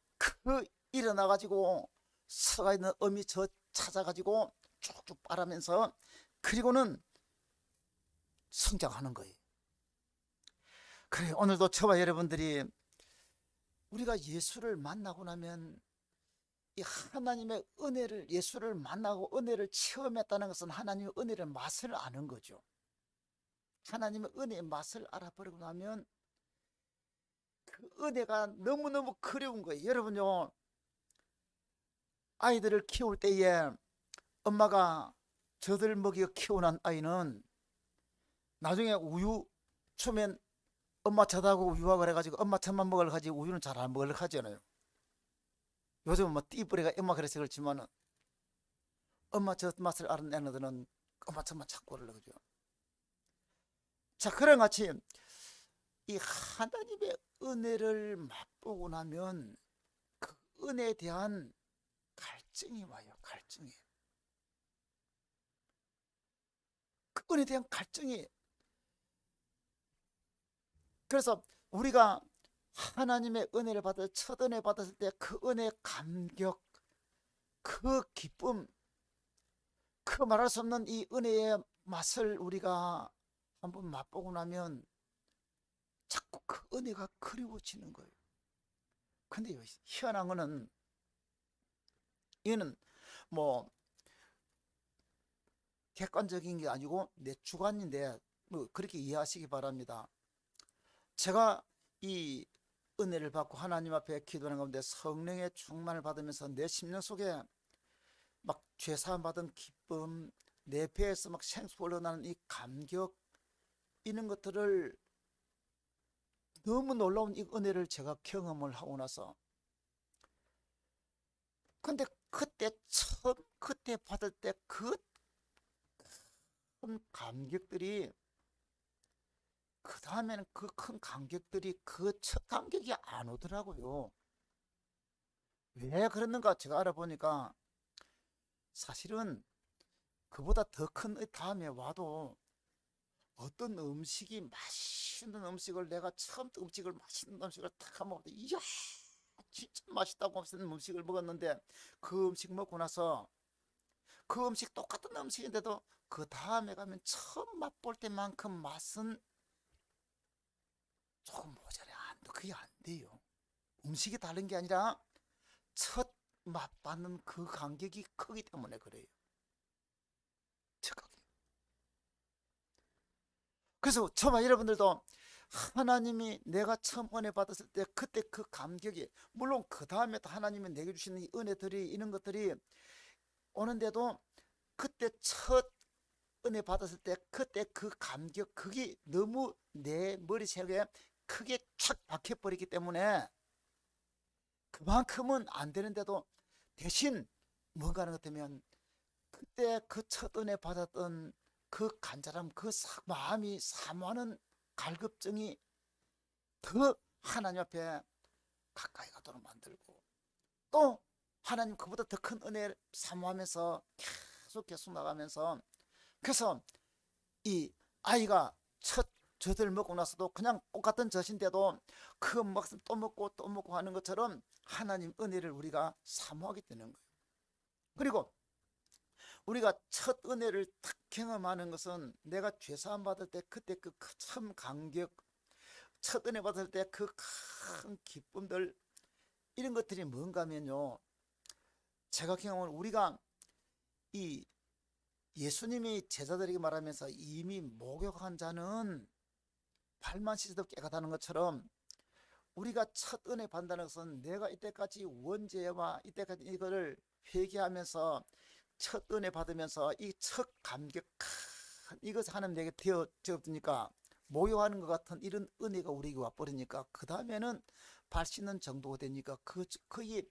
[SPEAKER 1] 일어나가지고 서가 있는 어미 젖 찾아가지고 쭉쭉 빨아면서 그리고는 성장하는 거예요. 그래, 오늘도 저와 여러분들이 우리가 예수를 만나고 나면 이 하나님의 은혜를, 예수를 만나고 은혜를 체험했다는 것은 하나님의 은혜의 맛을 아는 거죠. 하나님의 은혜의 맛을 알아버리고 나면 그 은혜가 너무너무 그리운 거예요. 여러분요, 아이들을 키울 때에 엄마가 젖을 먹여 키우는 아이는 나중에 우유 주면 엄마 젖하고 우유하고 그래가지고 엄마 젖만 먹으려고 하지 우유는 잘 안 먹으려고 하잖아요. 요즘은 뭐 띠뿌리가 엄마 그래서 그렇지만은 엄마 젖 맛을 아는 애들은 엄마 젖만 찾고 그러려고 그러죠. 자, 그런 같이 이 하나님의 은혜를 맛보고 나면 그 은혜에 대한 갈증이 와요. 갈증이. 그 은혜에 대한 갈증이. 그래서 우리가 하나님의 은혜를 받을, 첫 은혜 받았을 때 그 은혜의 감격, 그 기쁨, 그 말할 수 없는 이 은혜의 맛을 우리가 한번 맛보고 나면 자꾸 그 은혜가 그리워지는 거예요. 근데 희한한 거는, 이거는 뭐 객관적인 게 아니고 내 주관인데 뭐 그렇게 이해하시기 바랍니다. 제가 이 은혜를 받고 하나님 앞에 기도하는 가운데 성령의 충만을 받으면서 내 심령 속에 막 죄사함 받은 기쁨, 내 배에서 막 생수 흘러나는 이 감격, 이런 것들을, 너무 놀라운 이 은혜를 제가 경험을 하고 나서, 근데 그때 처음 그때 받을 때 그 큰 감격들이 그 다음에는 그 큰 감격들이 그 첫 감격이 안 오더라고요. 왜 그랬는가 제가 알아보니까 사실은 그보다 더 큰 다음에 와도 어떤 음식이 맛있는 음식을 내가 처음 음식을 맛있는 음식을 딱 먹을 때 이야 진짜 맛있다고 맛있는 음식을 먹었는데 그 음식 먹고 나서 그 음식 똑같은 음식인데도 그 다음에 가면 처음 맛볼 때만큼 맛은 조금 모자라 그게 안 돼요. 음식이 다른 게 아니라 첫 맛받는 그 간격이 크기 때문에 그래요. 착각이에요. 그래서 저와 여러분들도 하나님이 내가 처음 은혜 받았을 때 그때 그 감격이 물론 그 다음에 하나님이 내게 주시는 이 은혜들이 이런 것들이 오는데도 그때 첫 은혜 받았을 때 그때 그 감격 그게 너무 내 머리색에 크게 착 박혀버리기 때문에 그만큼은 안 되는데도 대신 뭔가 하는 것 같으면 그때 그 첫 은혜 받았던 그 간절함 그 마음이 사모하는 갈급증이 더 하나님 앞에 가까이 가도록 만들고 또 하나님 그보다 더 큰 은혜를 사모하면서 계속 나가면서 그래서 이 아이가 첫 젖을 먹고 나서도 그냥 똑같은 젖인데도 그 먹으면 또 먹고 하는 것처럼 하나님 은혜를 우리가 사모하게 되는 거예요. 그리고 우리가 첫 은혜를 탁 경험하는 것은 내가 죄사함 받을 때 그때 그 참 감격 첫 은혜 받을 때 그 큰 기쁨들 이런 것들이 뭔가 하면요 제가 경험은 우리가 이 예수님이 제자들에게 말하면서 이미 목욕한 자는 발만 씻어도 깨끗하는 것처럼 우리가 첫 은혜 받는다는 것은 내가 이때까지 원죄와 이때까지 이거를 회개하면서 첫 은혜 받으면서 이 첫 감격 이것을 하나님 내게 되어주니까 모욕하는 것 같은 이런 은혜가 우리에게 와버리니까 그 다음에는 발 씻는 정도가 되니까 그의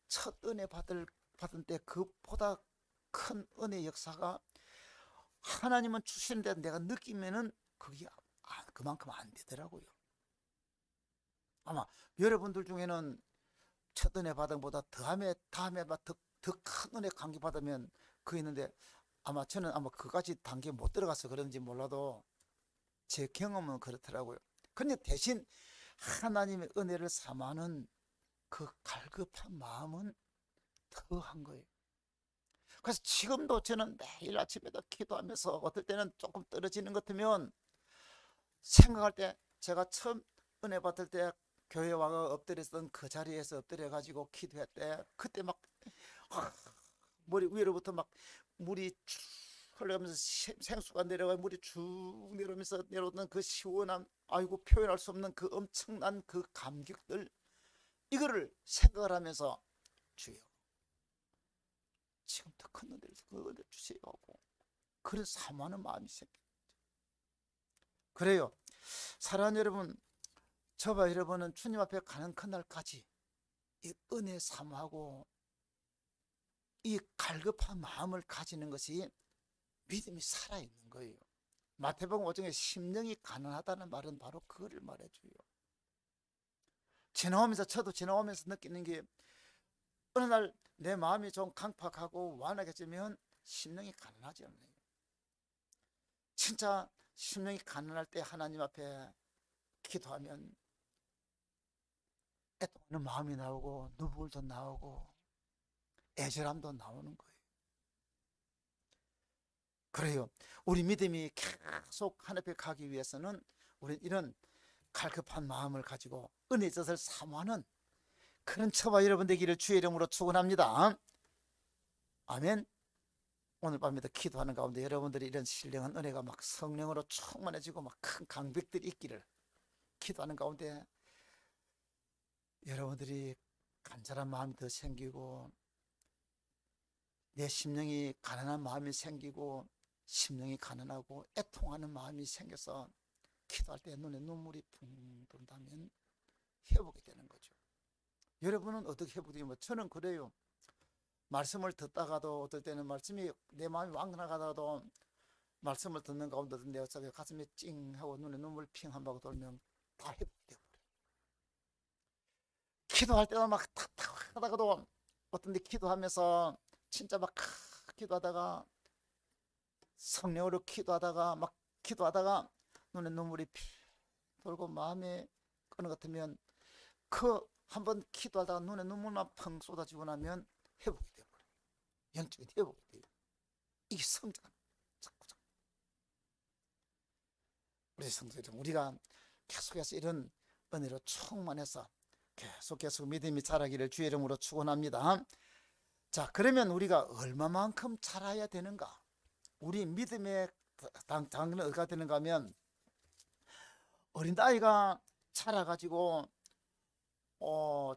[SPEAKER 1] 첫 은혜 받은 때 그보다 큰 은혜 역사가 하나님은 주시는데 내가 느끼면은 그게 그만큼 안 되더라고요. 아마 여러분들 중에는 첫 은혜 받은 보다 다음에 더 큰 은혜 감기 받으면 그 있는데 아마 저는 아마 그까지 단계 못 들어가서 그런지 몰라도 제 경험은 그렇더라고요. 근데 대신 하나님의 은혜를 사모하는 그 갈급한 마음은 더한 거예요. 그래서 지금도 저는 매일 아침에도 기도하면서 어떨 때는 조금 떨어지는 것 같으면 생각할 때 제가 처음 은혜 받을 때 교회 와가 엎드렸던 그 자리에서 엎드려 가지고 기도할 때 그때 막 머리 위로부터 막 물이 쭉 흘러가면서 생수가 내려가 물이 쭉 내려오면서 내려오는 그 시원함 아이고 표현할 수 없는 그 엄청난 그 감격들 이거를 생각을 하면서 주여 지금 더 큰 은혜를 그 은혜 주세요 하고 그런 사모하는 마음이 생겨요. 그래요. 사랑하는 여러분 저와 여러분은 주님 앞에 가는 그날까지 이 은혜 사모하고 이 갈급한 마음을 가지는 것이 믿음이 살아있는 거예요. 마태복음 5장에 심령이 가난하다는 말은 바로 그거를 말해줘요. 저도 지나오면서 느끼는 게 어느 날 내 마음이 좀 강팍하고 완악해지면 심령이 가난하지 않나요? 진짜 심령이 가난할 때 하나님 앞에 기도하면 애통하는 마음이 나오고 눈물도 나오고 애절함도 나오는 거예요. 그래요. 우리 믿음이 계속 하나님 앞에 가기 위해서는 우리는 이런 갈급한 마음을 가지고 은혜의 젖을 사모하는 그런 저와 여러분 되기를 주의 이름으로 축원합니다. 아멘. 오늘 밤에도 기도하는 가운데 여러분들이 이런 신령한 은혜가 막 성령으로 충만해지고 막 큰 강백들이 있기를 기도하는 가운데 여러분들이 간절한 마음이 더 생기고 내 심령이 가난한 마음이 생기고 심령이 가난하고 애통하는 마음이 생겨서 기도할 때 눈에 눈물이 붕 돈다면 회복이 되는 거죠. 여러분은 어떻게 회복되면 저는 그래요. 말씀을 듣다가도 어떨 때는 말씀이 내 마음이 막 나가다가도 말씀을 듣는 가운데 내 가슴이 찡 하고 눈에 눈물 핑 한 방울 돌면 다 회복이 되어버려요. 기도할 때도 막 탁탁하다가도 어떤 데 기도하면서 진짜 막 기도하다가 성령으로 기도하다가 막 기도하다가 눈에 눈물이 피 돌고 마음에 끄는 것 같으면 그 한번 기도하다가 눈에 눈물만 펑 쏟아지고 나면 회복이 되어버려요. 영적인 회복이 돼요. 이게 성장. 우리 성도들, 우리가 계속해서 이런 은혜로 충만해서 계속 믿음이 자라기를 주의 이름으로 축원합니다. 자, 그러면 우리가 얼마만큼 자라야 되는가? 우리 믿음의 당근은 어디가 되는가 하면, 어린아이가 자라가지고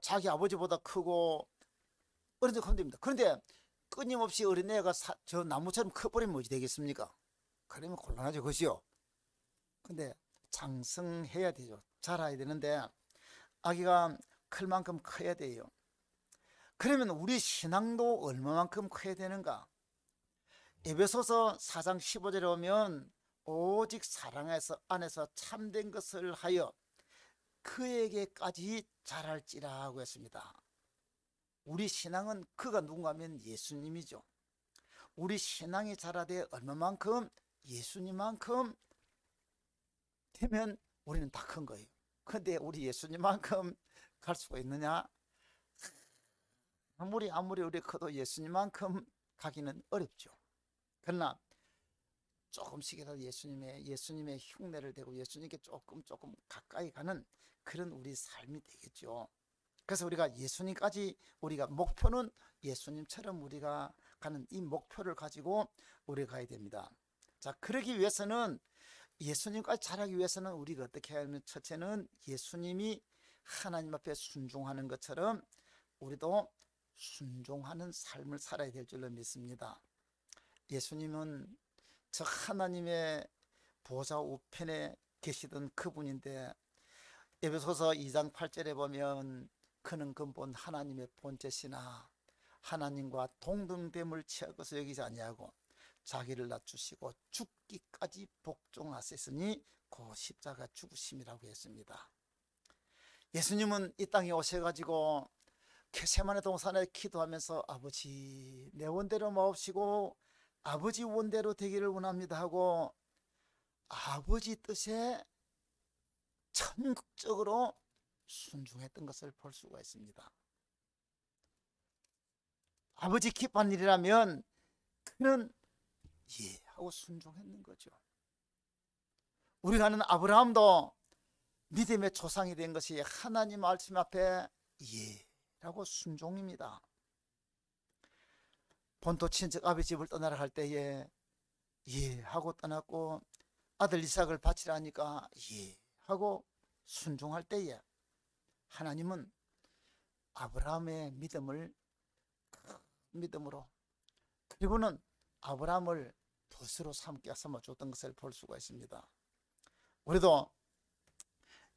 [SPEAKER 1] 자기 아버지보다 크고 어른 척하면 됩니다. 그런데 끊임없이 어린애가 저 나무처럼 커버리면 뭐지 되겠습니까? 그러면 곤란하죠, 그것이요. 근데 장성해야 되죠. 자라야 되는데 아기가 클 만큼 커야 돼요. 그러면 우리 신앙도 얼마만큼 커야 되는가? 에베소서 4장 15절에 보면 오직 사랑에서 안에서 참된 것을 하여 그에게까지 자랄지라 하고 했습니다. 우리 신앙은 그가 누군가 하면 예수님이죠. 우리 신앙이 자라되 얼마만큼 예수님만큼 되면 우리는 다 큰 거예요. 근데 우리 예수님만큼 갈 수가 있느냐? 아무리 우리 커도 예수님만큼 가기는 어렵죠. 그러나 조금씩이라도 예수님의 흉내를 대고 예수님께 조금 가까이 가는 그런 우리 삶이 되겠죠. 그래서 우리가 예수님까지, 우리가 목표는 예수님처럼 우리가 가는 이 목표를 가지고 우리가 가야 됩니다. 자, 그러기 위해서는, 예수님까지 자라기 위해서는 우리가 어떻게 해야 하면, 첫째는 예수님이 하나님 앞에 순종하는 것처럼 우리도 순종하는 삶을 살아야 될 줄로 믿습니다. 예수님은 저 하나님의 보좌 우편에 계시던 그분인데, 에베소서 2장 8절에 보면 그는 근본 하나님의 본체시나 하나님과 동등됨을 취할 것을 여기지 아니하고 자기를 낮추시고 죽기까지 복종하셨으니 그 십자가 죽으심이라고 했습니다. 예수님은 이 땅에 오셔가지고 겟세마네 동산에 기도하면서 아버지 내 원대로 마옵시고 아버지 원대로 되기를 원합니다 하고 아버지 뜻에 전극적으로 순종했던 것을 볼 수가 있습니다. 아버지 기뻐하는 일이라면 그는 예 하고 순종했는 거죠. 우리가 아는 아브라함도 믿음의 조상이 된 것이 하나님 말씀 앞에 예 라고 순종입니다. 본토 친척 아비 집을 떠나라 할 때에 예 하고 떠났고, 아들 이삭을 바치라 하니까 예 하고 순종할 때에 하나님은 아브라함의 믿음으로, 그리고는 아브라함을 덫으로 삼아 줬던 것을 볼 수가 있습니다. 우리도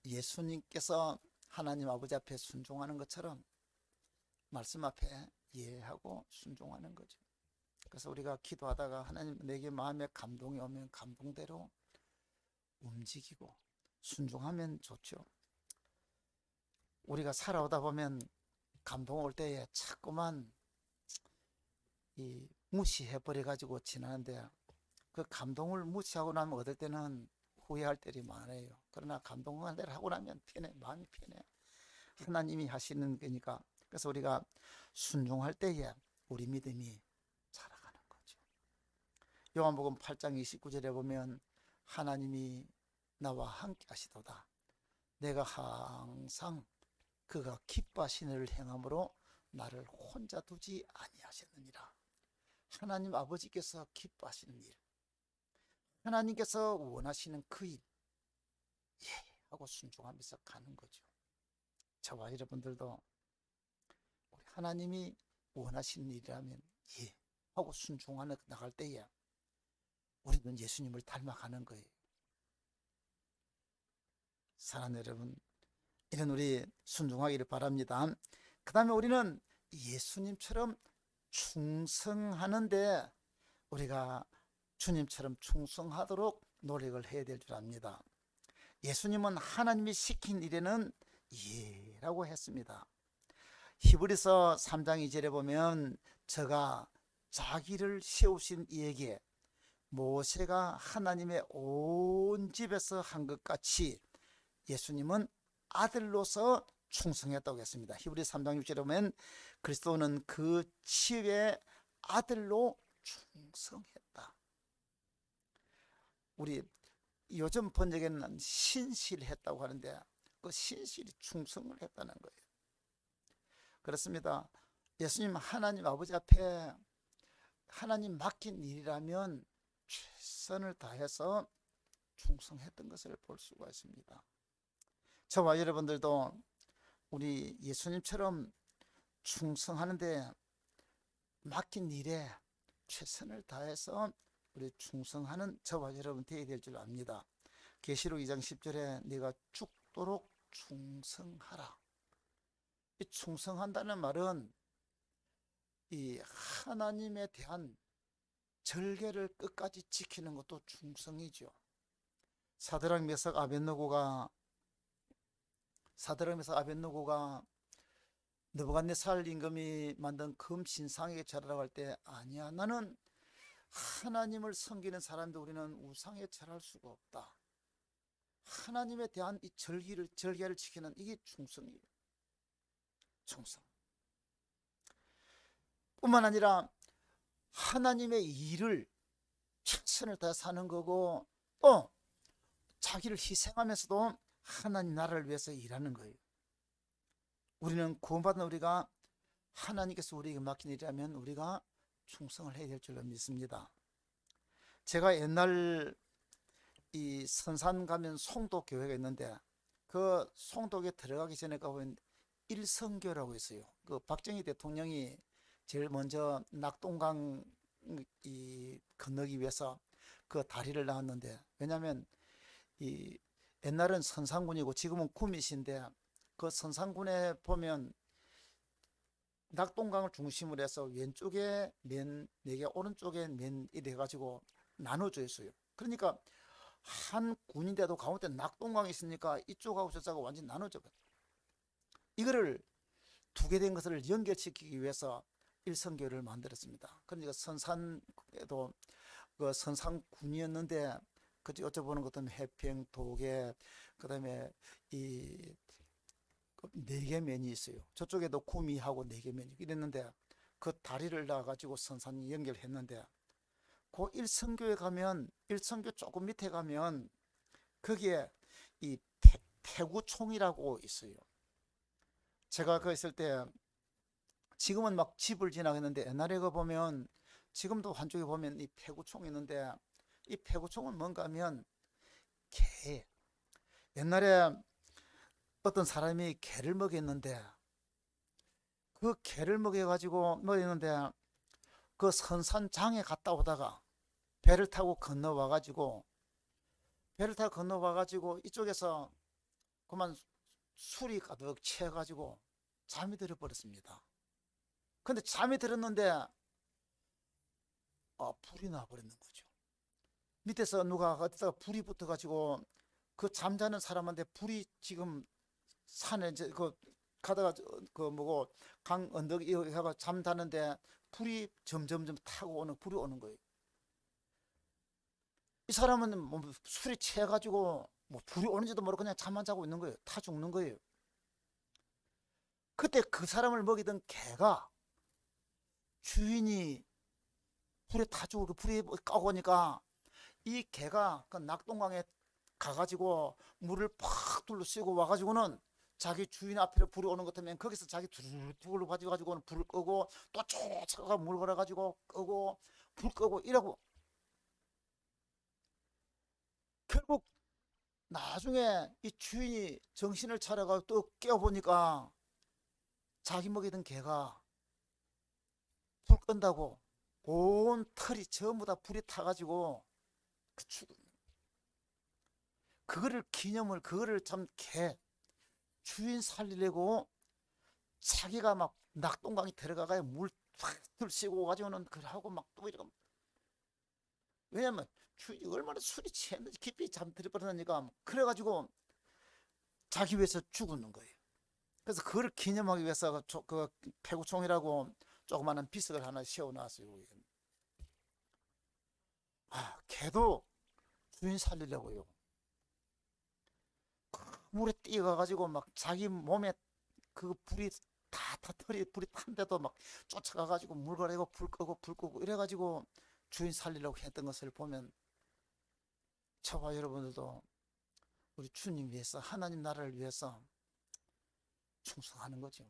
[SPEAKER 1] 예수님께서 하나님 아버지 앞에 순종하는 것처럼 말씀 앞에 예하고 순종하는 거죠. 그래서 우리가 기도하다가 하나님 내게 마음에 감동이 오면 감동대로 움직이고 순종하면 좋죠. 우리가 살아오다 보면 감동 올 때에 자꾸만 무시해버려 가지고 지나는데, 그 감동을 무시하고 나면 어떨 때는 후회할 때이 많아요. 그러나 감동한 대로 하고 나면 편해, 마음이 편해. 하나님이 하시는 거니까. 그래서 우리가 순종할 때에 우리 믿음이 자라가는 거죠. 요한복음 8장 29절에 보면 하나님이 나와 함께 하시도다. 내가 항상 그가 기뻐하시는 일을 행함으로 나를 혼자 두지 아니하셨느니라. 하나님 아버지께서 기뻐하시는 일, 하나님께서 원하시는 그 일, 예 하고 순종하면서 가는 거죠. 저와 여러분들도 우리 하나님이 원하시는 일이라면 예 하고 순종하는 나갈 때에 우리는 예수님을 닮아가는 거예요. 사랑하는 여러분, 이런 우리 순종하기를 바랍니다. 그 다음에 우리는 예수님처럼 충성하는데 우리가 주님처럼 충성하도록 노력을 해야 될 줄 압니다. 예수님은 하나님이 시킨 일에는 예라고 했습니다. 히브리서 3장 2절에 보면 저가 자기를 세우신 이에게 모세가 하나님의 온 집에서 한 것 같이 예수님은 아들로서 충성했다고 했습니다. 히브리 3장 6절에 보면 그리스도는 그 집의 아들로 충성했다. 우리 요즘 번역에는 신실했다고 하는데 그 신실이 충성을 했다는 거예요. 그렇습니다. 예수님 하나님 아버지 앞에 하나님 맡긴 일이라면 최선을 다해서 충성했던 것을 볼 수가 있습니다. 저와 여러분들도 우리 예수님처럼 충성하는데 맡긴 일에 최선을 다해서 우리 충성하는 저와 여러분 되어야 될 줄 압니다. 계시록 2장 10절에 네가 죽도록 충성하라. 이 충성한다는 말은 이 하나님에 대한 절개를 끝까지 지키는 것도 충성이죠. 사드락 메삭 아벳느고가 느부갓네살 임금이 만든 금 신상에게 절하라고 할 때 아니야, 나는 하나님을 섬기는 사람인데 우리는 우상에 절할 수가 없다. 하나님에 대한 이 절개를 지키는 이게 충성이에요. 충성. 뿐만 아니라 하나님의 일을 최선을 다해 사는 거고 또 자기를 희생하면서도 하나님 나라를 위해서 일하는 거예요. 우리는 구원받은 우리가 하나님께서 우리에게 맡긴 일이라면 우리가 충성을 해야 될 줄로 믿습니다. 제가 옛날 이 선산 가면 송도 교회가 있는데 그 송도에 들어가기 전에 가보면 일성교라고 있어요. 그 박정희 대통령이 제일 먼저 낙동강 이 건너기 위해서 그 다리를 나왔는데, 왜냐하면 이 옛날은 선산군이고 지금은 구미시인데 그 선산군에 보면 낙동강을 중심으로 해서 왼쪽에 면 4개, 오른쪽에 면 이래 가지고 나눠져 있어요. 그러니까 한 군인데도 가운데 낙동강이 있으니까 이쪽하고 저쪽하고 완전히 나눠져 버려요. 이거를 두 개 된 것을 연결시키기 위해서 일성교를 만들었습니다. 그러니까 선산에도 그 선산군이었는데 그쪽 어쩌보는 것도 해평, 도계, 그 다음에 이 4개 면이 있어요. 저쪽에도 구미하고 4개 면이 이랬는데 그 다리를 놔가지고 선산이 연결했는데 그 일성교에 가면, 일성교 조금 밑에 가면 거기에 이 폐구총이라고 있어요. 제가 그 있을 때 지금은 막 집을 지나갔는데 옛날에 그 보면 지금도 한쪽에 보면 이 폐구총이 있는데 이 폐구총은 뭔가 하면 개, 옛날에 어떤 사람이 개를 먹였는데 그 개를 먹여가지고 먹였는데 그 선산장에 갔다 오다가 배를 타고 건너와가지고 이쪽에서 그만 술이 가득 채가지고 잠이 들어버렸습니다. 근데 잠이 들었는데 불이 나버리는 거죠. 밑에서 누가 어디다가 불이 붙어가지고 그 잠자는 사람한테 불이 지금 산에 이제 그 가다가 그 뭐고 강 언덕 이어가 잠자는데 불이 점점점 타고 오는 불이 오는 거예요. 이 사람은 뭐 술이 취해가지고 뭐 불이 오는지도 모르고 그냥 잠만 자고 있는 거예요. 타 죽는 거예요. 그때 그 사람을 먹이던 개가 주인이 불에 타 죽고 불이 까고 오니까 이 개가 그 낙동강에 가가지고 물을 팍 둘러쓰고 와가지고는 자기 주인 앞에 불이 오는 것 때문에 거기서 자기 두루두루 가지고는 불을 끄고 또 쫓아가 물 걸어가지고 끄고 불 끄고 이러고 결국 나중에 이 주인이 정신을 차려가 또 깨어보니까 자기 먹이던 개가 불 끈다고 온 털이 전부 다 불이 타가지고 그 죽은 그거를 참 개 주인 살리려고 자기가 막 낙동강에 들어가가 물 들쓰고 가지고는 그러고 막 또 이러고. 왜냐면 주인이 얼마나 술이 취했는지 깊이 잠들어버렸으니까 그래가지고 자기 위해서 죽었는 거예요. 그래서 그걸 기념하기 위해서 그 배구총이라고 조그마한 비석을 하나 세워놨어요. 걔도 주인 살리려고요. 그 물에 뛰어가가지고 막 자기 몸에 그 불이 다 터트리 불이 탄데도 막 쫓아가가지고 물 가리고 불 끄고 이래가지고 주인 살리려고 했던 것을 보면 저와 여러분들도 우리 주님 위해서 하나님 나라를 위해서 충성하는 거죠.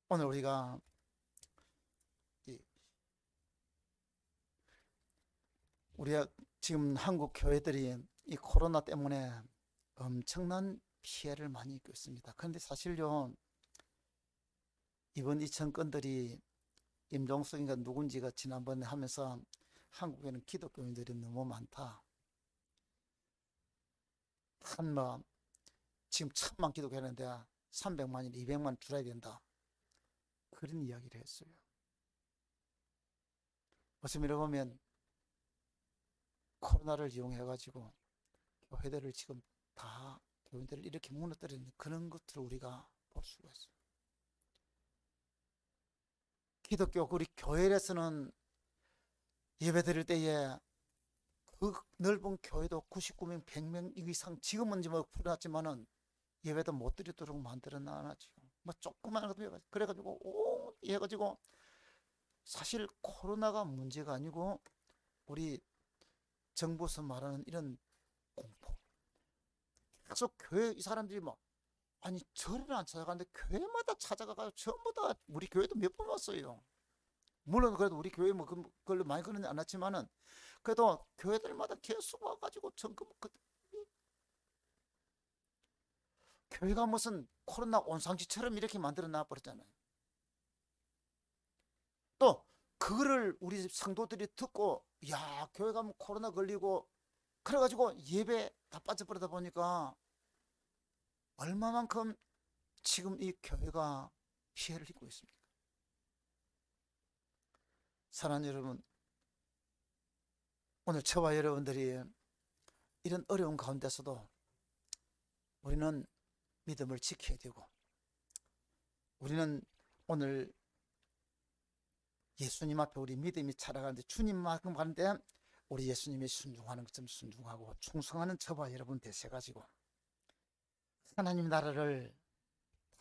[SPEAKER 1] 오늘 우리가 우리가 지금 한국 교회들이 이 코로나 때문에 엄청난 피해를 많이 입고 있습니다. 그런데 사실요, 이번 2,000건들이 임종석인가 누군지가 지난번에 하면서 한국에는 기독교인들이 너무 많다. 지금 1,000만 기독교인인데 300만이 200만 줄어야 된다. 그런 이야기를 했어요. 어쩌면 보면 코로나를 이용해가지고 교회들을 지금 다 교인들을 이렇게 무너뜨리는 그런 것들을 우리가 볼 수가 있어요. 기독교 우리 교회에서는 예배 드릴 때에 그 넓은 교회도 99명, 100명 이상 지금은 뭐 풀어놨지만은 예배도 못 드리도록 만들어 놨죠. 뭐 조그만 것도 그래가지고 해가지고 사실 코로나가 문제가 아니고 우리 정부에서 말하는 이런 공포. 계속 교회 이 사람들이 막 아니 절을 안 찾아가는데 교회마다 찾아가서 전부 다 우리 교회도 몇 번 왔어요. 물론 그래도 우리 교회 뭐 그걸로 많이 그러지 않았지만은 그래도 교회들마다 계속 와가지고 점검 교회가 무슨 코로나 온상지처럼 이렇게 만들어 놔 버렸잖아요. 또 그거를 우리 성도들이 듣고 야 교회 가면 코로나 걸리고 그래가지고 예배 다 빠져버리다 보니까 얼마만큼 지금 이 교회가 피해를 입고 있습니까? 사랑하는 여러분, 오늘 저와 여러분들이 이런 어려운 가운데서도 우리는 믿음을 지켜야 되고 우리는 오늘 예수님 앞에 우리 믿음이 살아가는데 주님만큼 가는데 우리 예수님이 순종하는 것처럼 순종하고 충성하는 저와 여러분 되셔가지고 하나님 나라를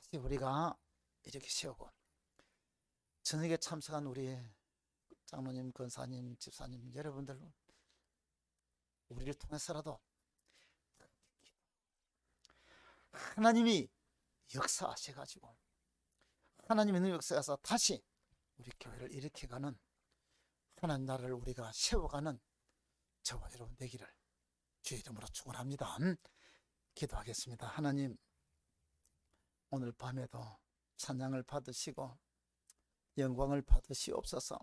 [SPEAKER 1] 다시 우리가 이렇게 세우고 저녁에 참석한 우리 장로님, 권사님, 집사님 여러분들 우리를 통해서라도 하나님이 역사하셔가지고 하나님의 역사에서 다시 우리 교회를 일으켜가는 하나님 나라를 우리가 세워가는 저와 여러분 되기를 주의 이름으로 축원합니다. 기도하겠습니다. 하나님, 오늘 밤에도 찬양을 받으시고 영광을 받으시옵소서.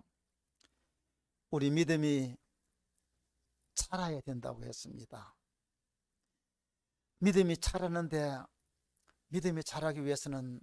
[SPEAKER 1] 우리 믿음이 자라야 된다고 했습니다. 믿음이 자라는데 믿음이 자라기 위해서는